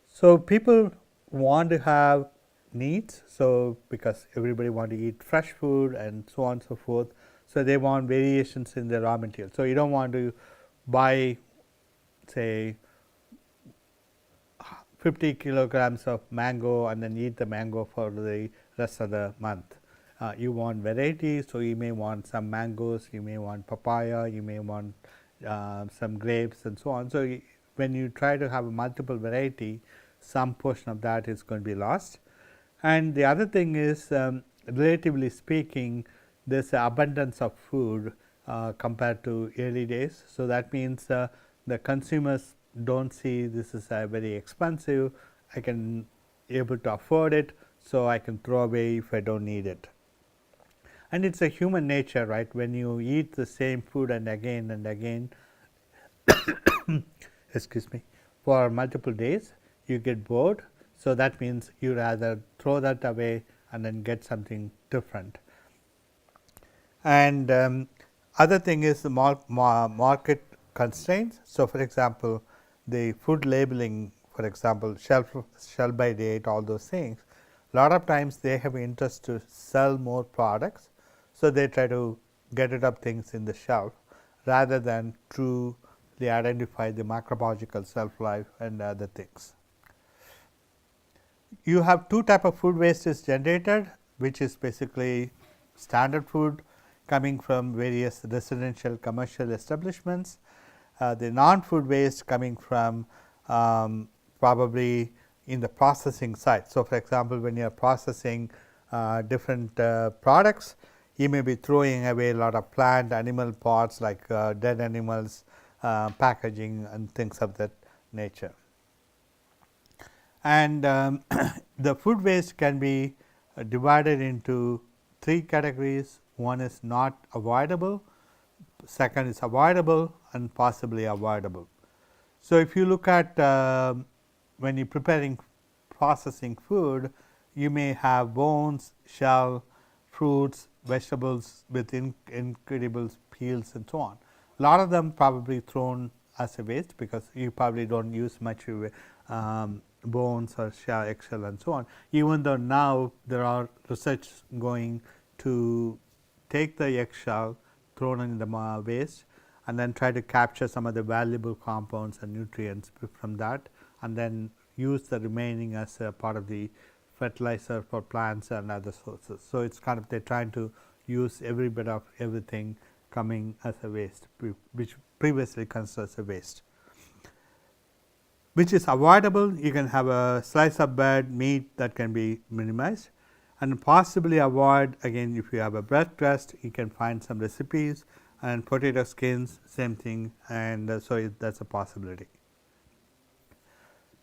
So, people want to have needs. So, because everybody want to eat fresh food and so on and so forth. So, they want variations in the raw material. So, you don't want to buy say 50 kilograms of mango and then eat the mango for the rest of the month. You want variety, so you may want some mangoes, you may want papaya, you may want some grapes and so on. So, when you try to have a multiple variety, some portion of that is going to be lost. And the other thing is, relatively speaking, there is an abundance of food compared to early days. So, that means the consumers do not see this is very expensive, I can able to afford it. So, I can throw away if I do not need it. And it is a human nature, right, when you eat the same food and again excuse me, for multiple days, you get bored. So, that means you rather throw that away and then get something different. And other thing is the market constraints. So, for example, the food labeling, for for example, shelf by date, all those things, a lot of times they have interest to sell more products. So, they try to get rid of things in the shelf rather than truly identify the microbiological shelf life and other things. You have two type of food waste is generated, which is basically standard food coming from various residential commercial establishments. The non-food waste coming from probably in the processing side. So, for example, when you are processing different products, you may be throwing away a lot of plant animal parts like dead animals, packaging and things of that nature. And the food waste can be divided into three categories. One is not avoidable, second is avoidable, and possibly avoidable. So, if you look at when you are preparing processing food, you may have bones, shell, fruits, vegetables with incredible peels and so on. A lot of them probably thrown as a waste because you probably do not use much bones or shell, eggshell and so on. Even though now there are research going to take the eggshell thrown in the waste and then try to capture some of the valuable compounds and nutrients from that, and then use the remaining as a part of the fertilizer for plants and other sources. So, it is kind of they are trying to use every bit of everything coming as a waste, which previously considered as a waste. Which is avoidable, you can have a slice of bread, meat that can be minimized, and possibly avoid, again if you have a bread crust, you can find some recipes, and potato skins, same thing, and so that is a possibility.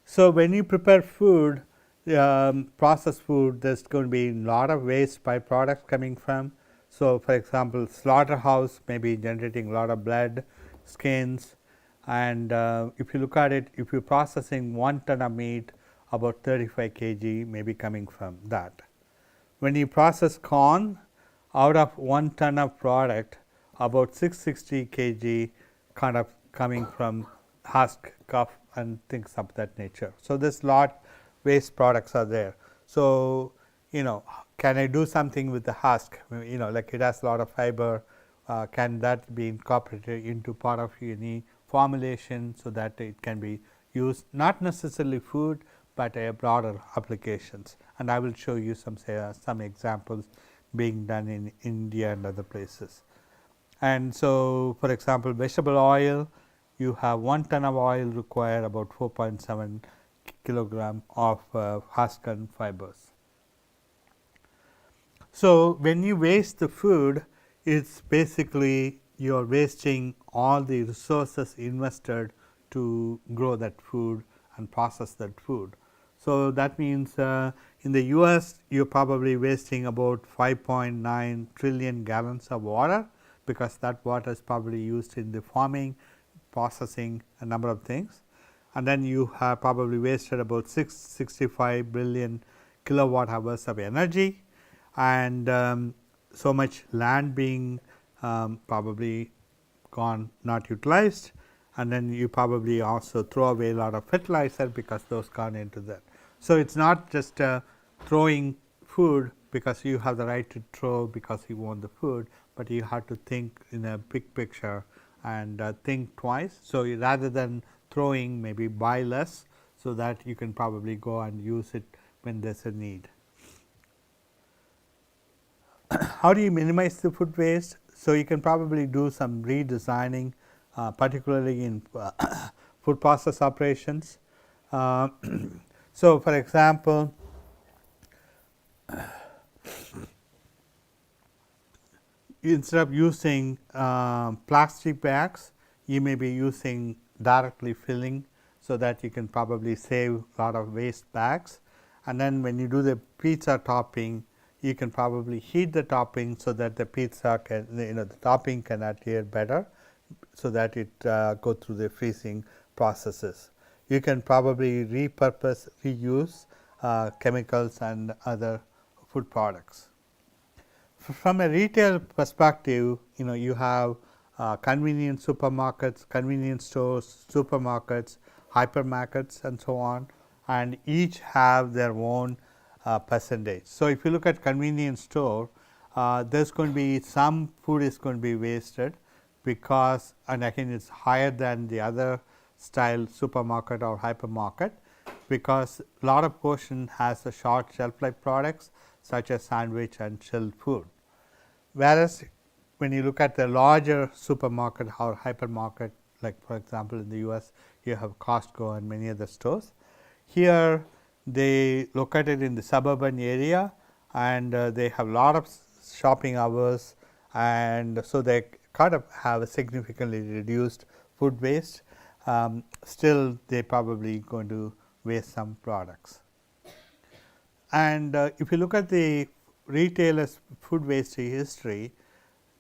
So, when you prepare food, processed food, there is going to be a lot of waste byproducts coming from. So, for example, slaughterhouse may be generating a lot of blood, skins, and if you look at it, if you are processing 1 ton of meat, about 35 kg may be coming from that. When you process corn, out of 1 ton of product, about 660 kg kind of coming from husk, cuff and things of that nature. So, this lot waste products are there. So, can I do something with the husk, like it has a lot of fiber, can that be incorporated into part of any formulation, so that it can be used not necessarily food, but broader applications, and I will show you some examples being done in India and other places. And so, for example, vegetable oil, you have 1 ton of oil require about 4.7 kilogram of husk and fibers. So, when you waste the food, it is basically you are wasting all the resources invested to grow that food and process that food. So, that means in the US you are probably wasting about 5.9 trillion gallons of water, because that water is probably used in the farming, processing a number of things, and then you have probably wasted about 665 billion kilowatt hours of energy, and so much land being probably gone, not utilized, and then you probably also throw away a lot of fertilizer because those gone into that. So, it is not just throwing food because you have the right to throw because you want the food, but you have to think in a big picture and think twice. So, rather than throwing, maybe buy less, so that you can probably go and use it when there is a need. How do you minimize the food waste? So, you can probably do some redesigning, particularly in food process operations. So, for example, instead of using plastic bags, you may be using directly filling, so that you can probably save a lot of waste bags. And then when you do the pizza topping, you can probably heat the topping, so that the pizza can, the topping can adhere better, so that it go through the freezing processes. You can probably repurpose, reuse chemicals and other food products. From a retail perspective, you have convenience supermarkets, convenience stores, supermarkets, hypermarkets and so on, and each have their own percentage. So, if you look at convenience store, there's going to be some food is going to be wasted, because, and again it's higher than the other style supermarket or hypermarket, because a lot of portion has a short shelf life products such as sandwich and chilled food. Whereas, when you look at the larger supermarket or hypermarket, like for example, in the US you have Costco and many other stores. Here they located in the suburban area, and they have a lot of shopping hours, and so they kind of have a significantly reduced food waste. Still they probably going to waste some products. And if you look at the retailers food waste history,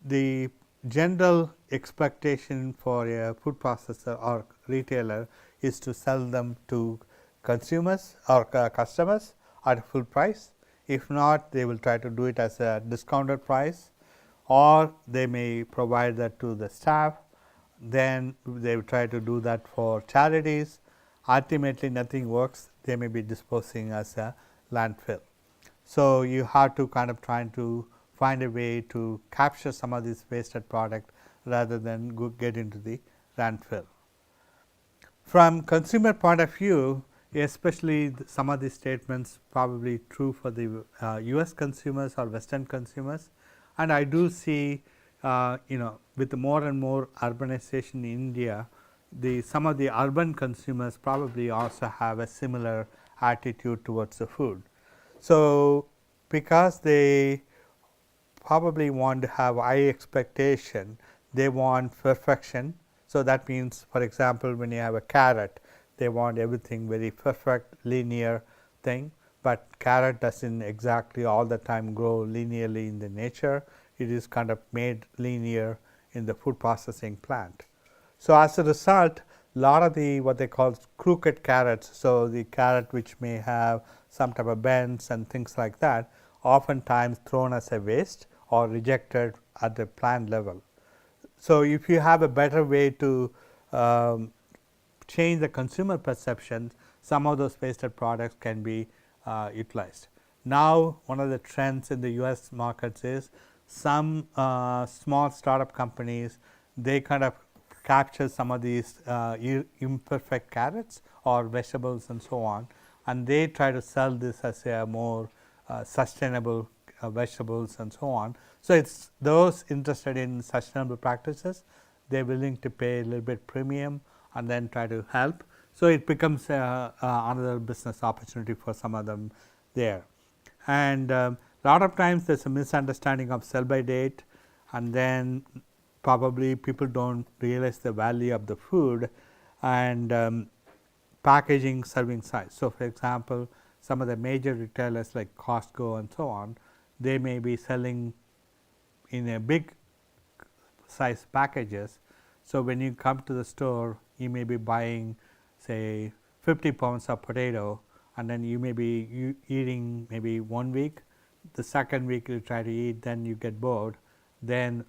the general expectation for a food processor or retailer is to sell them to consumers or customers at a full price. If not, they will try to do it as a discounted price, or they may provide that to the staff. Then they will try to do that for charities. Ultimately, nothing works. They may be disposing as a landfill. So, you have to kind of trying to find a way to capture some of this wasted product rather than get into the landfill. From consumer point of view, especially some of these statements probably true for the US consumers or Western consumers, and I do see with more and more urbanization in India, some of the urban consumers probably also have a similar attitude towards the food. So, because they probably want to have high expectation, they want perfection. So, that means for example, when you have a carrot, they want everything very perfect linear thing, but carrot doesn't exactly all the time grow linearly in the nature. It is kind of made linear in the food processing plant. So, as a result, a lot of the what they call crooked carrots, so the carrot which may have some type of bends and things like that, oftentimes thrown as a waste or rejected at the plant level. So, if you have a better way to change the consumer perception, some of those wasted products can be utilized. Now, one of the trends in the US markets is some small startup companies, they kind of capture some of these imperfect carrots or vegetables and so on, and they try to sell this as a more sustainable vegetables and so on. So, it is those interested in sustainable practices, they are willing to pay a little bit premium and then try to help. So, it becomes another business opportunity for some of them there. And lot of times there is a misunderstanding of sell by date, and then probably people do not realize the value of the food and packaging serving size. So, for example, some of the major retailers like Costco and so on, they may be selling in a big size packages. So, when you come to the store, you may be buying say 50 pounds of potato, and then you may be eating maybe 1 week. The second week you try to eat, then you get bored, then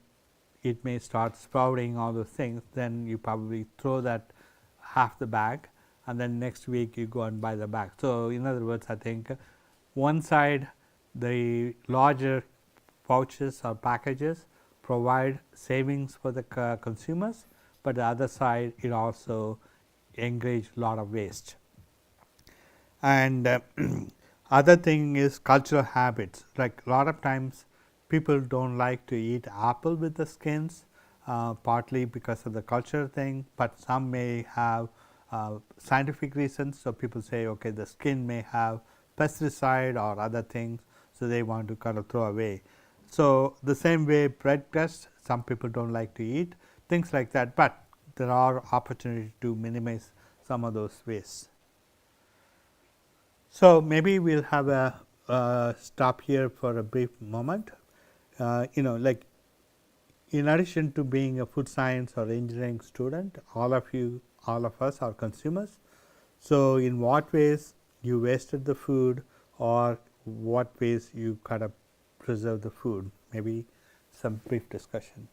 it may start sprouting all those things, then you probably throw that half the bag, and then next week you go and buy the bag. So, in other words, I think one side the larger pouches or packages provide savings for the consumers, but the other side it also encourage a lot of waste. And other thing is cultural habits, like a lot of times people do not like to eat apple with the skins, partly because of the culture thing, but some may have scientific reasons. So, people say okay, the skin may have pesticide or other things, so they want to kind of throw away. So, the same way bread crust, some people do not like to eat, things like that, but there are opportunities to minimize some of those wastes. So, maybe we will have a stop here for a brief moment. Like in addition to being a food science or engineering student, all of us are consumers. So, in what ways you wasted the food, or what ways you kind of preserve the food? Maybe some brief discussion.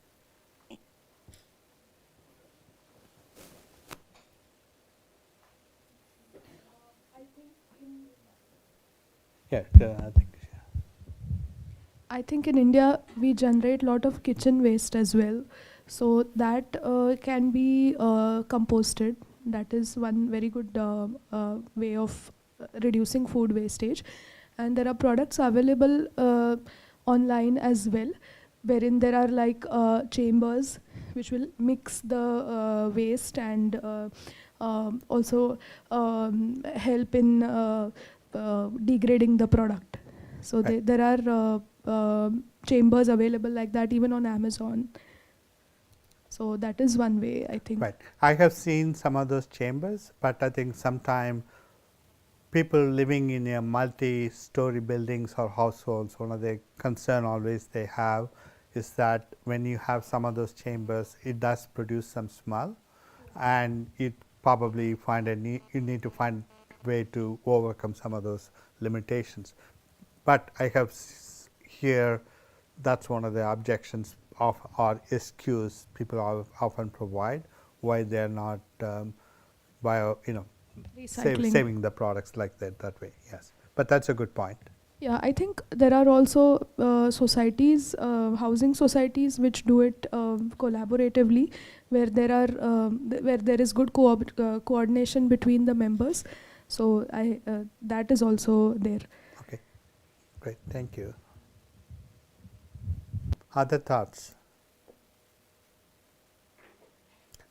Yeah, I think. I think in India we generate lot of kitchen waste as well, so that can be composted. That is one very good way of reducing food wastage. And there are products available online as well, wherein there are like chambers which will mix the waste and also help in degrading the product. So Right. there are chambers available like that even on Amazon. So that is one way, I think. Right. I have seen some of those chambers, but I think sometime people living in a multi-story buildings or households, one of the concern always they have is that when you have some of those chambers, it does produce some smell, and it probably you need to find way to overcome some of those limitations. But I have here that's one of the objections of or excuse people often provide why they are not Recycling. saving the products like that way. Yes, but that's a good point. Yeah, I think there are also societies, housing societies, which do it collaboratively, where there are where there is good coordination between the members. So that is also there. Okay, great, thank you. Other thoughts?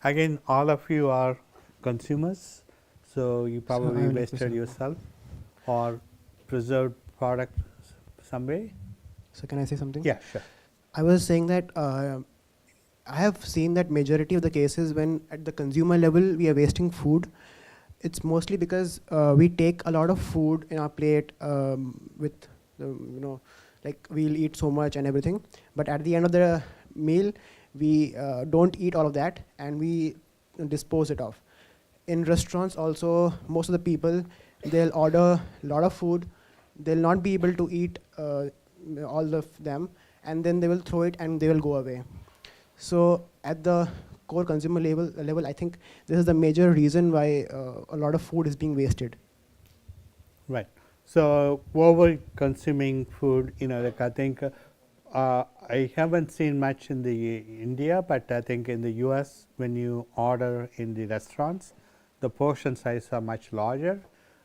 Again, all of you are consumers, so you probably I will wasted yourself or preserved product some way. So can I say something? Yeah, sure. I was saying that I have seen that majority of the cases when at the consumer level we are wasting food, it's mostly because we take a lot of food in our plate with the, like we'll eat so much and everything, but at the end of the meal we don't eat all of that and we dispose it off. In restaurants also, most of the people, they'll order a lot of food, they'll not be able to eat all of them, and then they will throw it and they will go away. So at the core consumer level, I think this is the major reason why a lot of food is being wasted. Right. So over consuming food, like I think I haven't seen much in the India, but I think in the US when you order in the restaurants, the portion size are much larger,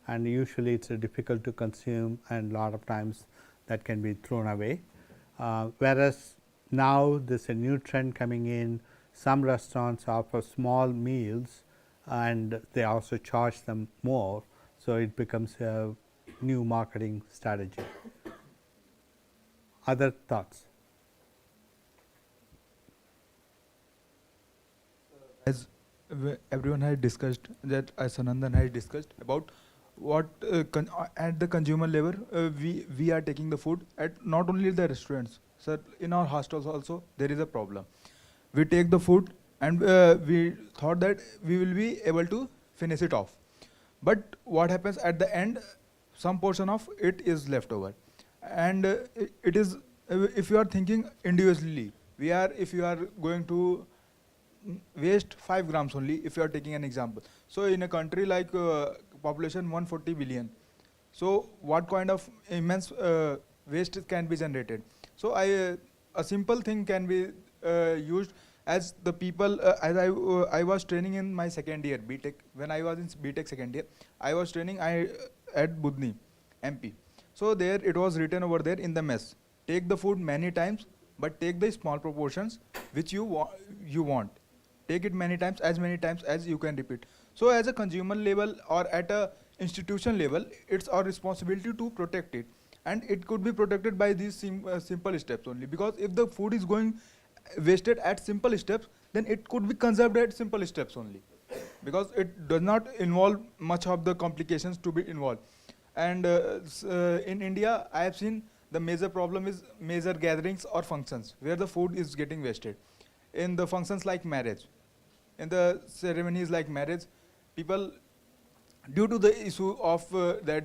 and usually it's difficult to consume, and a lot of times that can be thrown away. Whereas now there's a new trend coming in. Some restaurants offer small meals, and they also charge them more, so it becomes a new marketing strategy. Other thoughts? As everyone has discussed, that Sanandan has discussed about what at the consumer level we are taking the food at not only the restaurants, sir, in our hostels also there is a problem. We take the food and we thought that we will be able to finish it off, but what happens at the end, some portion of it is left over, and it is if you are thinking individually, if you are going to waste 5 grams only, if you are taking an example. So in a country like population 140 billion, so what kind of immense waste can be generated? So a simple thing can be used, as the people as I was training in my second year BTech. When I was in BTech second year, I was training at Budni, MP. So there it was written over there in the mess, take the food many times, but take the small proportions which you want. Take it many times as you can repeat. So as a consumer level or at a institution level, it's our responsibility to protect it, and it could be protected by these simple steps only, because if the food is going wasted at simple steps, then it could be conserved at simple steps only, because it does not involve much of the complications to be involved. And in India, I have seen the major problem is major gatherings or functions where the food is getting wasted. In the functions like marriage, in the ceremonies like marriage, people, due to the issue of that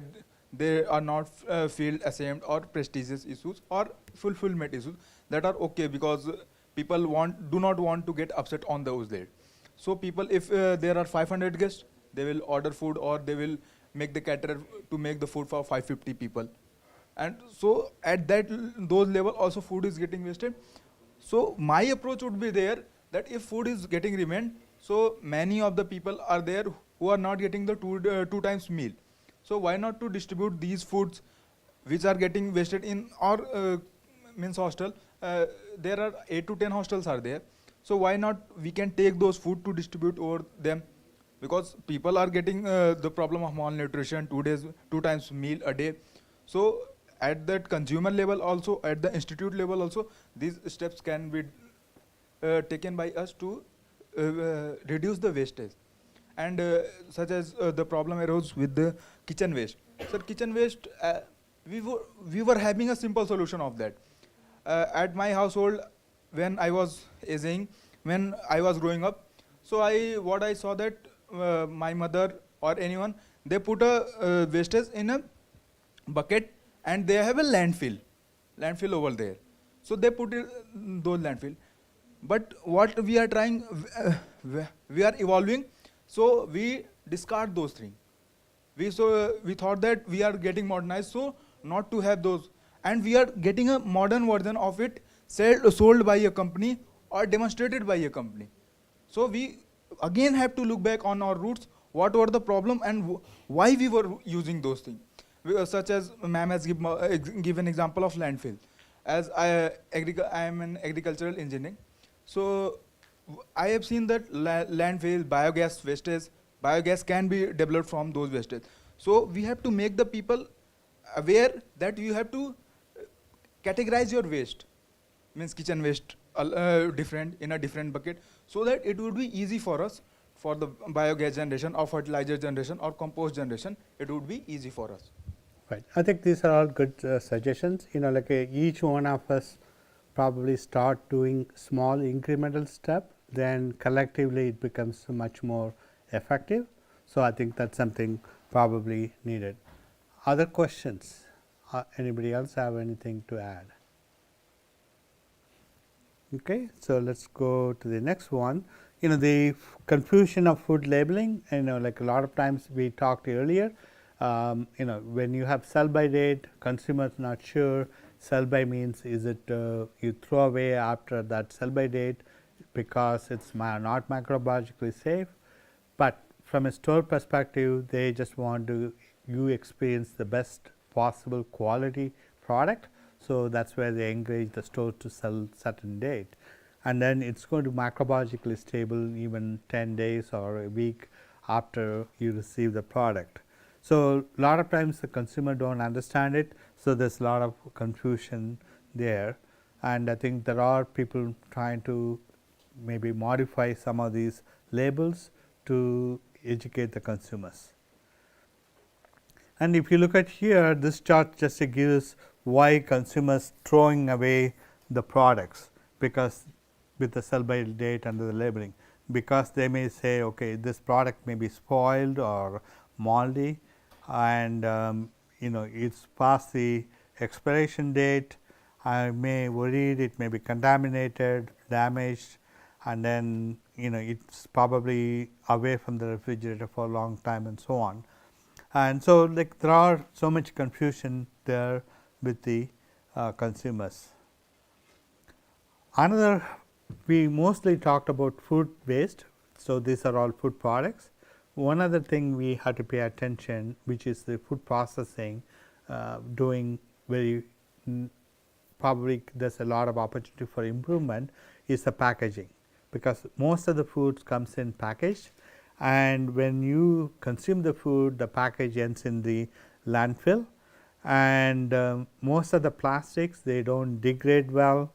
they are not field ashamed or prestigious issues or fulfillment issues, that are okay, because people do not want to get upset on those days. So people, if there are 500 guests, they will order food, or they will make the caterer to make the food for 550 people. and so at those level also food is getting wasted. So my approach would be there that if food is getting remained, so many of the people are there who are not getting the two times meal. So why not to distribute these foods which are getting wasted in our means hostel? There are 8 to 10 hostels are there. So why not we can take those food to distribute over them, because people are getting the problem of malnutrition, 2 times meal a day. So at that consumer level also, at the institute level also, these steps can be taken by us to reduce the wastage. And such as the problem arose with the kitchen waste. So kitchen waste, we were having a simple solution of that. At my household, when I was aging, when I was growing up, so what I saw that my mother or anyone, they put a wastage in a bucket and they have a landfill over there. So they put it those landfill. But what we are trying, we are evolving, so we discard those things. We thought that we are getting modernized, so not to have those, and we are getting a modern version of it sold by a company or demonstrated by a company. So we again have to look back on our roots, what were the problem and why we were using those things. Such as ma'am has given example of landfill. As I am an agricultural engineer, so I have seen that landfill, biogas wastage, biogas can be developed from those wastage. So we have to make the people aware that you have to categorize your waste, means kitchen waste different in a different bucket, so that it would be easy for us for the biogas generation or fertilizer generation or compost generation. It would be easy for us. Right. I think these are all good suggestions. Like each one of us probably start doing small incremental step, then collectively it becomes much more effective. So I think that's something probably needed. Other questions? Anybody else have anything to add? Okay, so let's go to the next one. The confusion of food labeling, like a lot of times we talked earlier, when you have sell by date, consumers not sure. Sell by means, is it you throw away after that sell by date because it's not microbiologically safe, but from a store perspective, they just want you experience the best possible quality product. So that's where they encourage the store to sell certain date, and then it's going to microbiologically stable even 10 days or a week after you receive the product. So a lot of times the consumer don't understand it, so there's a lot of confusion there, and I think there are people trying to maybe modify some of these labels to educate the consumers. And if you look at here, this chart just gives why consumers throwing away the products, because with the sell by date under the labeling, because they may say, okay, this product may be spoiled or moldy, and it's past the expiration date. I may worried it may be contaminated, damaged, and then it's probably away from the refrigerator for a long time and so on. And so like there are so much confusion there with the consumers. Another, we mostly talked about food waste. So these are all food products. One other thing we have to pay attention, which is the food processing, doing very probably there's a lot of opportunity for improvement, is the packaging, because most of the foods comes in packaged, and when you consume the food, the package ends in the landfill, and most of the plastics, they don't degrade well,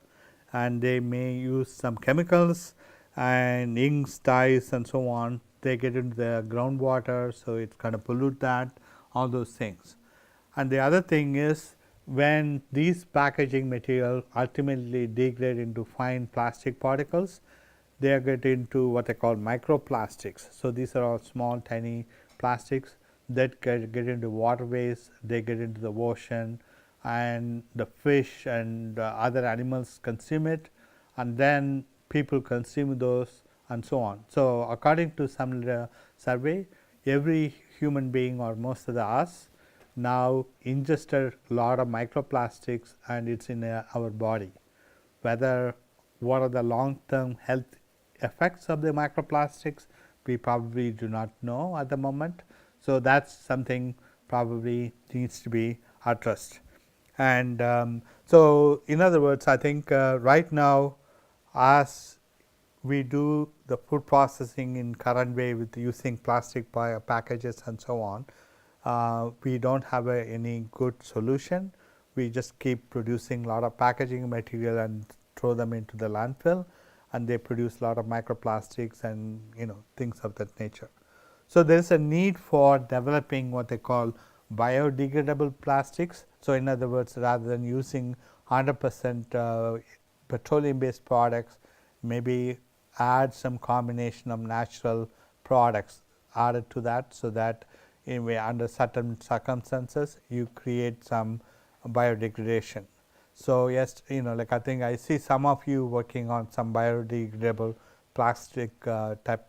and they may use some chemicals and inks, dyes and so on. They get into the groundwater, so it kind of pollute that, all those things. And the other thing is, when these packaging material ultimately degrade into fine plastic particles, they get into what they call microplastics. So these are all small tiny plastics that get into waterways, they get into the ocean, and the fish and other animals consume it, and then people consume those and so on. So according to some survey, every human being or most of us now ingested a lot of microplastics and it's in our body. Whether what are the long-term health effects of the microplastics, we probably do not know at the moment. So that's something probably needs to be addressed. And so in other words, I think right now, as we do the food processing in current way with using plastic packages and so on, we don't have any good solution. We just keep producing a lot of packaging material and throw them into the landfill, and they produce a lot of microplastics and things of that nature. So there is a need for developing what they call biodegradable plastics. So in other words, rather than using 100% petroleum based products, maybe add some combination of natural products added to that, so that under certain circumstances you create some biodegradation. So yes, like I think I see some of you working on some biodegradable plastic type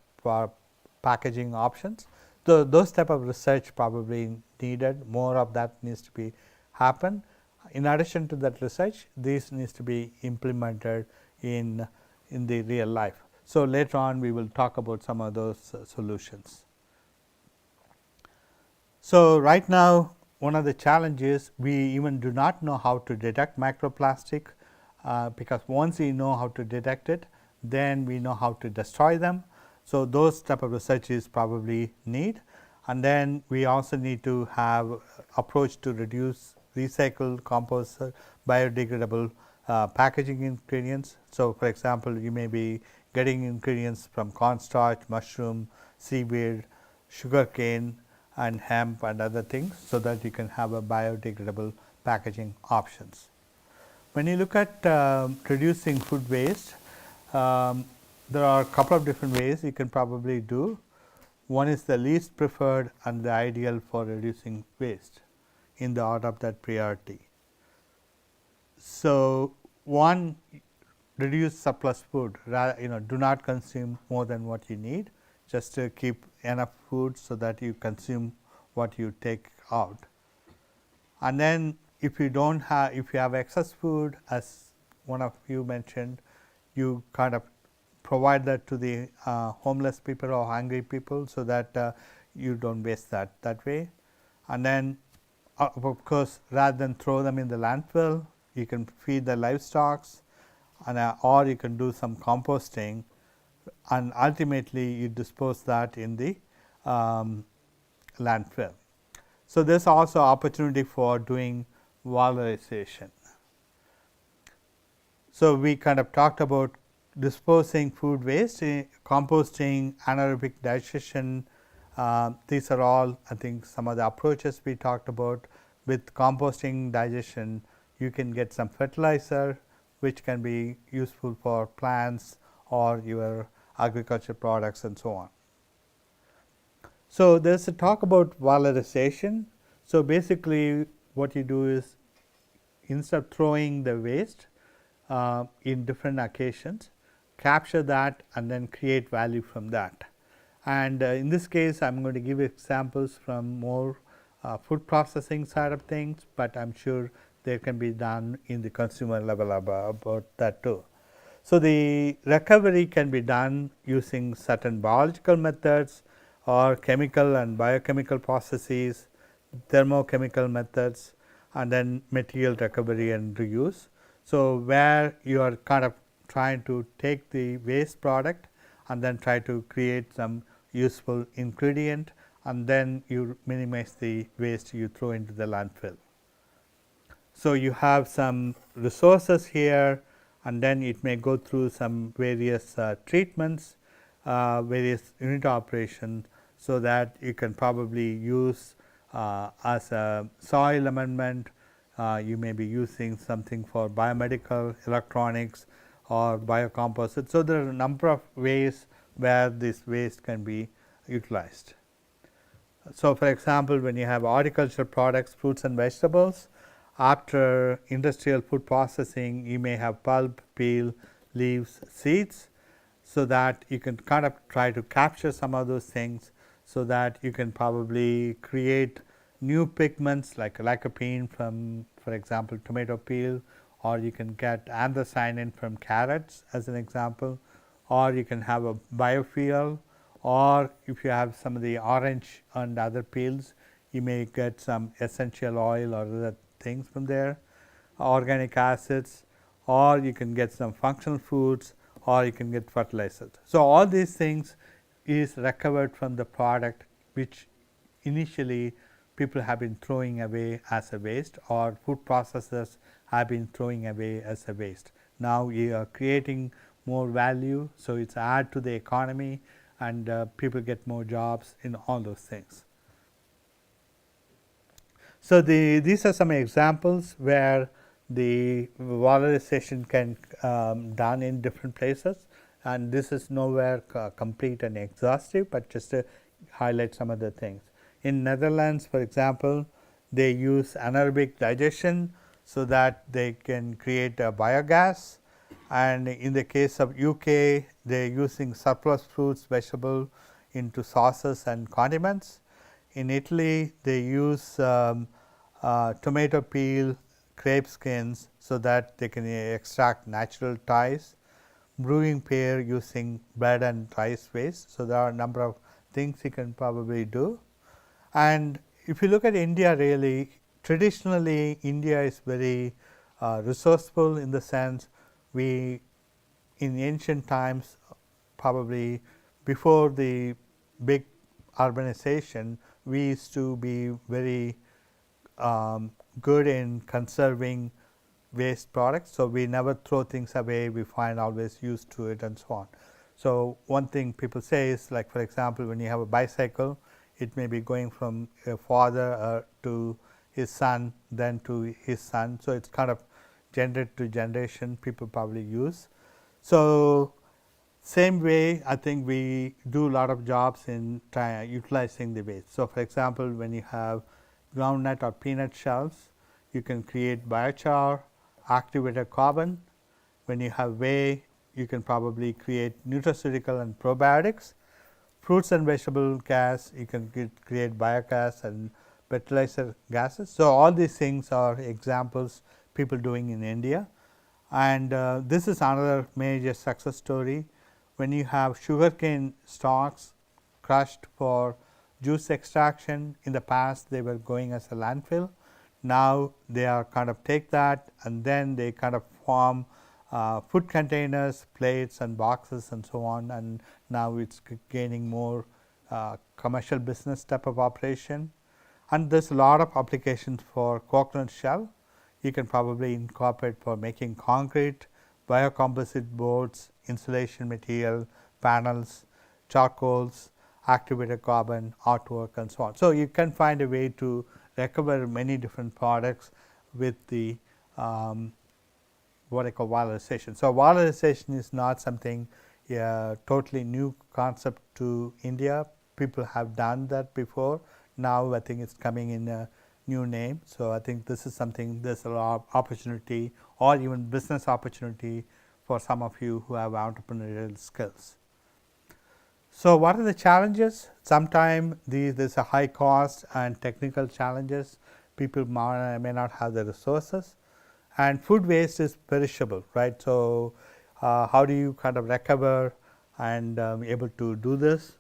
packaging options. So those type of research probably needed, more of that needs to be happen. In addition to that research, this needs to be implemented in the real life. So later on we will talk about some of those solutions. So right now, one of the challenges, we even do not know how to detect microplastic, because once we know how to detect it, then we know how to destroy them. So those type of researches probably need, and then we also need to have approach to reduce recycled, compost, biodegradable packaging ingredients. So for example, you may be getting ingredients from cornstarch, mushroom, seaweed, sugarcane and hemp and other things, so that you can have a biodegradable packaging options. When you look at reducing food waste, there are a couple of different ways you can probably do. One is the least preferred and the ideal for reducing waste in the order of that priority. So one, reduce surplus food, do not consume more than what you need, just to keep enough food so that you consume what you take out. And then if you don't have, if you have excess food, as one of you mentioned, you kind of provide that to the homeless people or hungry people, so that you don't waste that way. And then of course, rather than throw them in the landfill, you can feed the livestock, and or you can do some composting, and ultimately you dispose that in the landfill. So there is also opportunity for doing valorization. So we kind of talked about disposing food waste, composting, anaerobic digestion. These are all, I think, some of the approaches we talked about. With composting digestion, you can get some fertilizer, which can be useful for plants or your agriculture products and so on. So there is a talk about valorization. So basically what you do is, instead of throwing the waste in different occasions, capture that and then create value from that. And in this case, I am going to give examples from more food processing side of things, but I am sure there can be done in the consumer level about that too. So the recovery can be done using certain biological methods or chemical and biochemical processes, thermochemical methods, and then material recovery and reuse. So where you are kind of trying to take the waste product and then try to create some useful ingredient, and then you minimize the waste you throw into the landfill. So you have some resources here, and then it may go through some various treatments, various unit operations, so that you can probably use as a soil amendment. You may be using something for biomedical, electronics, or biocomposite. So there are a number of ways where this waste can be utilized. So for example, when you have horticultural products, fruits and vegetables, after industrial food processing, you may have pulp, peel, leaves, seeds, so that you can kind of try to capture some of those things, so that you can probably create new pigments like lycopene from, for example, tomato peel, or you can get anthocyanin from carrots as an example, or you can have a biofuel, or if you have some of the orange and other peels, you may get some essential oil or other things from there, organic acids, or you can get some functional foods, or you can get fertilizers. So, all these things is recovered from the product which initially people have been throwing away as a waste, or food processors have been throwing away as a waste. Now, you are creating more value, so it's add to the economy, and people get more jobs in all those things. So, these are some examples where the valorization can done in different places, and this is nowhere complete and exhaustive, but just to highlight some of the things. In Netherlands, for example, they use anaerobic digestion so that they can create a biogas, and in the case of UK, they are using surplus fruits, vegetable into sauces and condiments. In Italy, they use tomato peel, grape skins, so that they can extract natural dyes. Brewing pear using bread and rice waste. So, there are a number of things you can probably do. And if you look at India, really traditionally India is very resourceful, in the sense we in ancient times, probably before the big urbanization, we used to be very good in conserving waste products. So, we never throw things away, we find always use to it and so on. So, one thing people say is, like for example, when you have a bicycle, it may be going from a father to his son, then to his son. So, it is kind of generation to generation people probably use. So, same way I think we do a lot of jobs in utilizing the waste. So, for example, when you have groundnut or peanut shells, you can create biochar, activated carbon. When you have whey, you can probably create nutraceutical and probiotics. Fruits and vegetable gas, you can create biogas and fertilizer gases. So, all these things are examples people doing in India, and this is another major success story. When you have sugarcane stalks crushed for juice extraction, in the past they were going as a landfill. Now, they are kind of take that and then they kind of form food containers, plates and boxes and so on, and now it is gaining more commercial business type of operation. And there is a lot of applications for coconut shell. You can probably incorporate for making concrete, biocomposite boards, insulation material, panels, charcoals, activated carbon, artwork and so on. So, you can find a way to recover many different products with the what I call valorization. So, valorization is not something totally new concept to India. People have done that before. Now, I think it is coming in a new name. So, I think this is something, there is a lot of opportunity or even business opportunity for some of you who have entrepreneurial skills. So, what are the challenges? Sometimes there is a high cost and technical challenges. People may not have the resources, and food waste is perishable, right. So, how do you kind of recover and able to do this?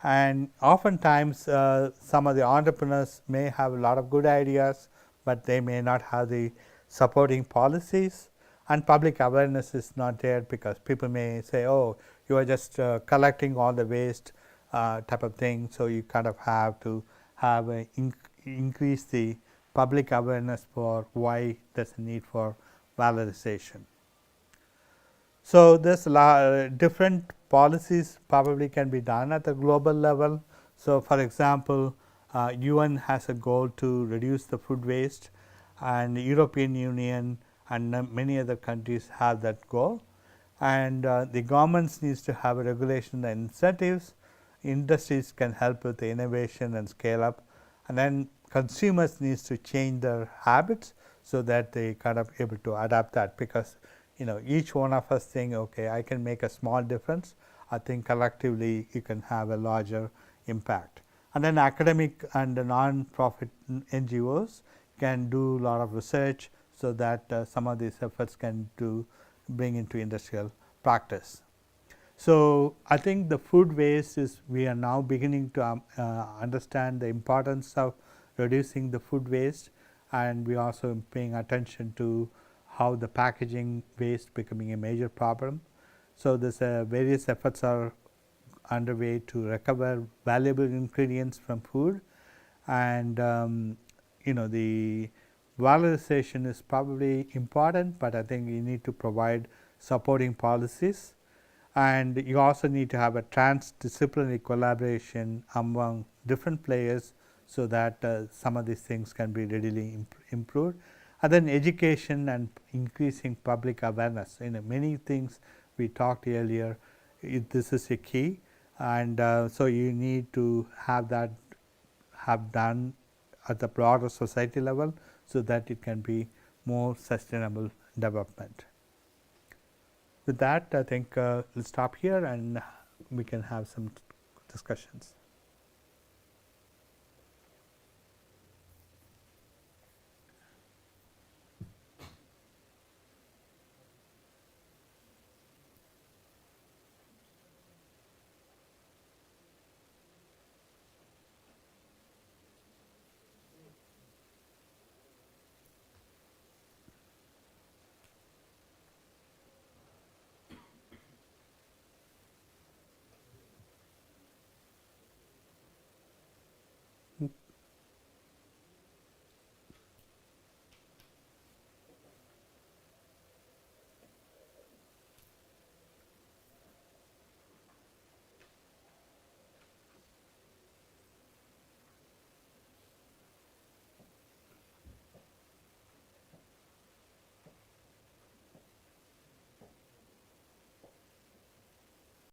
And oftentimes some of the entrepreneurs may have a lot of good ideas, but they may not have the supporting policies, and public awareness is not there, because people may say, oh, you are just collecting all the waste type of thing. So, you kind of have to have increase the public awareness for why there is a need for valorization. So, there is a lot different policies probably can be done at the global level. So, for example, UN has a goal to reduce the food waste, and the European Union and many other countries have that goal. And the governments needs to have a regulation and incentives. Industries can help with the innovation and scale up, and then consumers needs to change their habits, so that they kind of able to adapt that, because each one of us think, okay, I can make a small difference. I think collectively you can have a larger impact. And then academic and the non-profit NGOs can do a lot of research, so that some of these efforts can bring into industrial practice. So, I think the food waste is, we are now beginning to understand the importance of reducing the food waste, and we also paying attention to how the packaging waste becoming a major problem. So, this various efforts are underway to recover valuable ingredients from food, and the valorization is probably important, but I think you need to provide supporting policies, and you also need to have a transdisciplinary collaboration among different players, so that some of these things can be readily improved. And then education and increasing public awareness. Many things we talked earlier, this is a key, and so you need to have that done at the broader society level, so that it can be more sustainable development. With that, I think we'll stop here and we can have some discussions.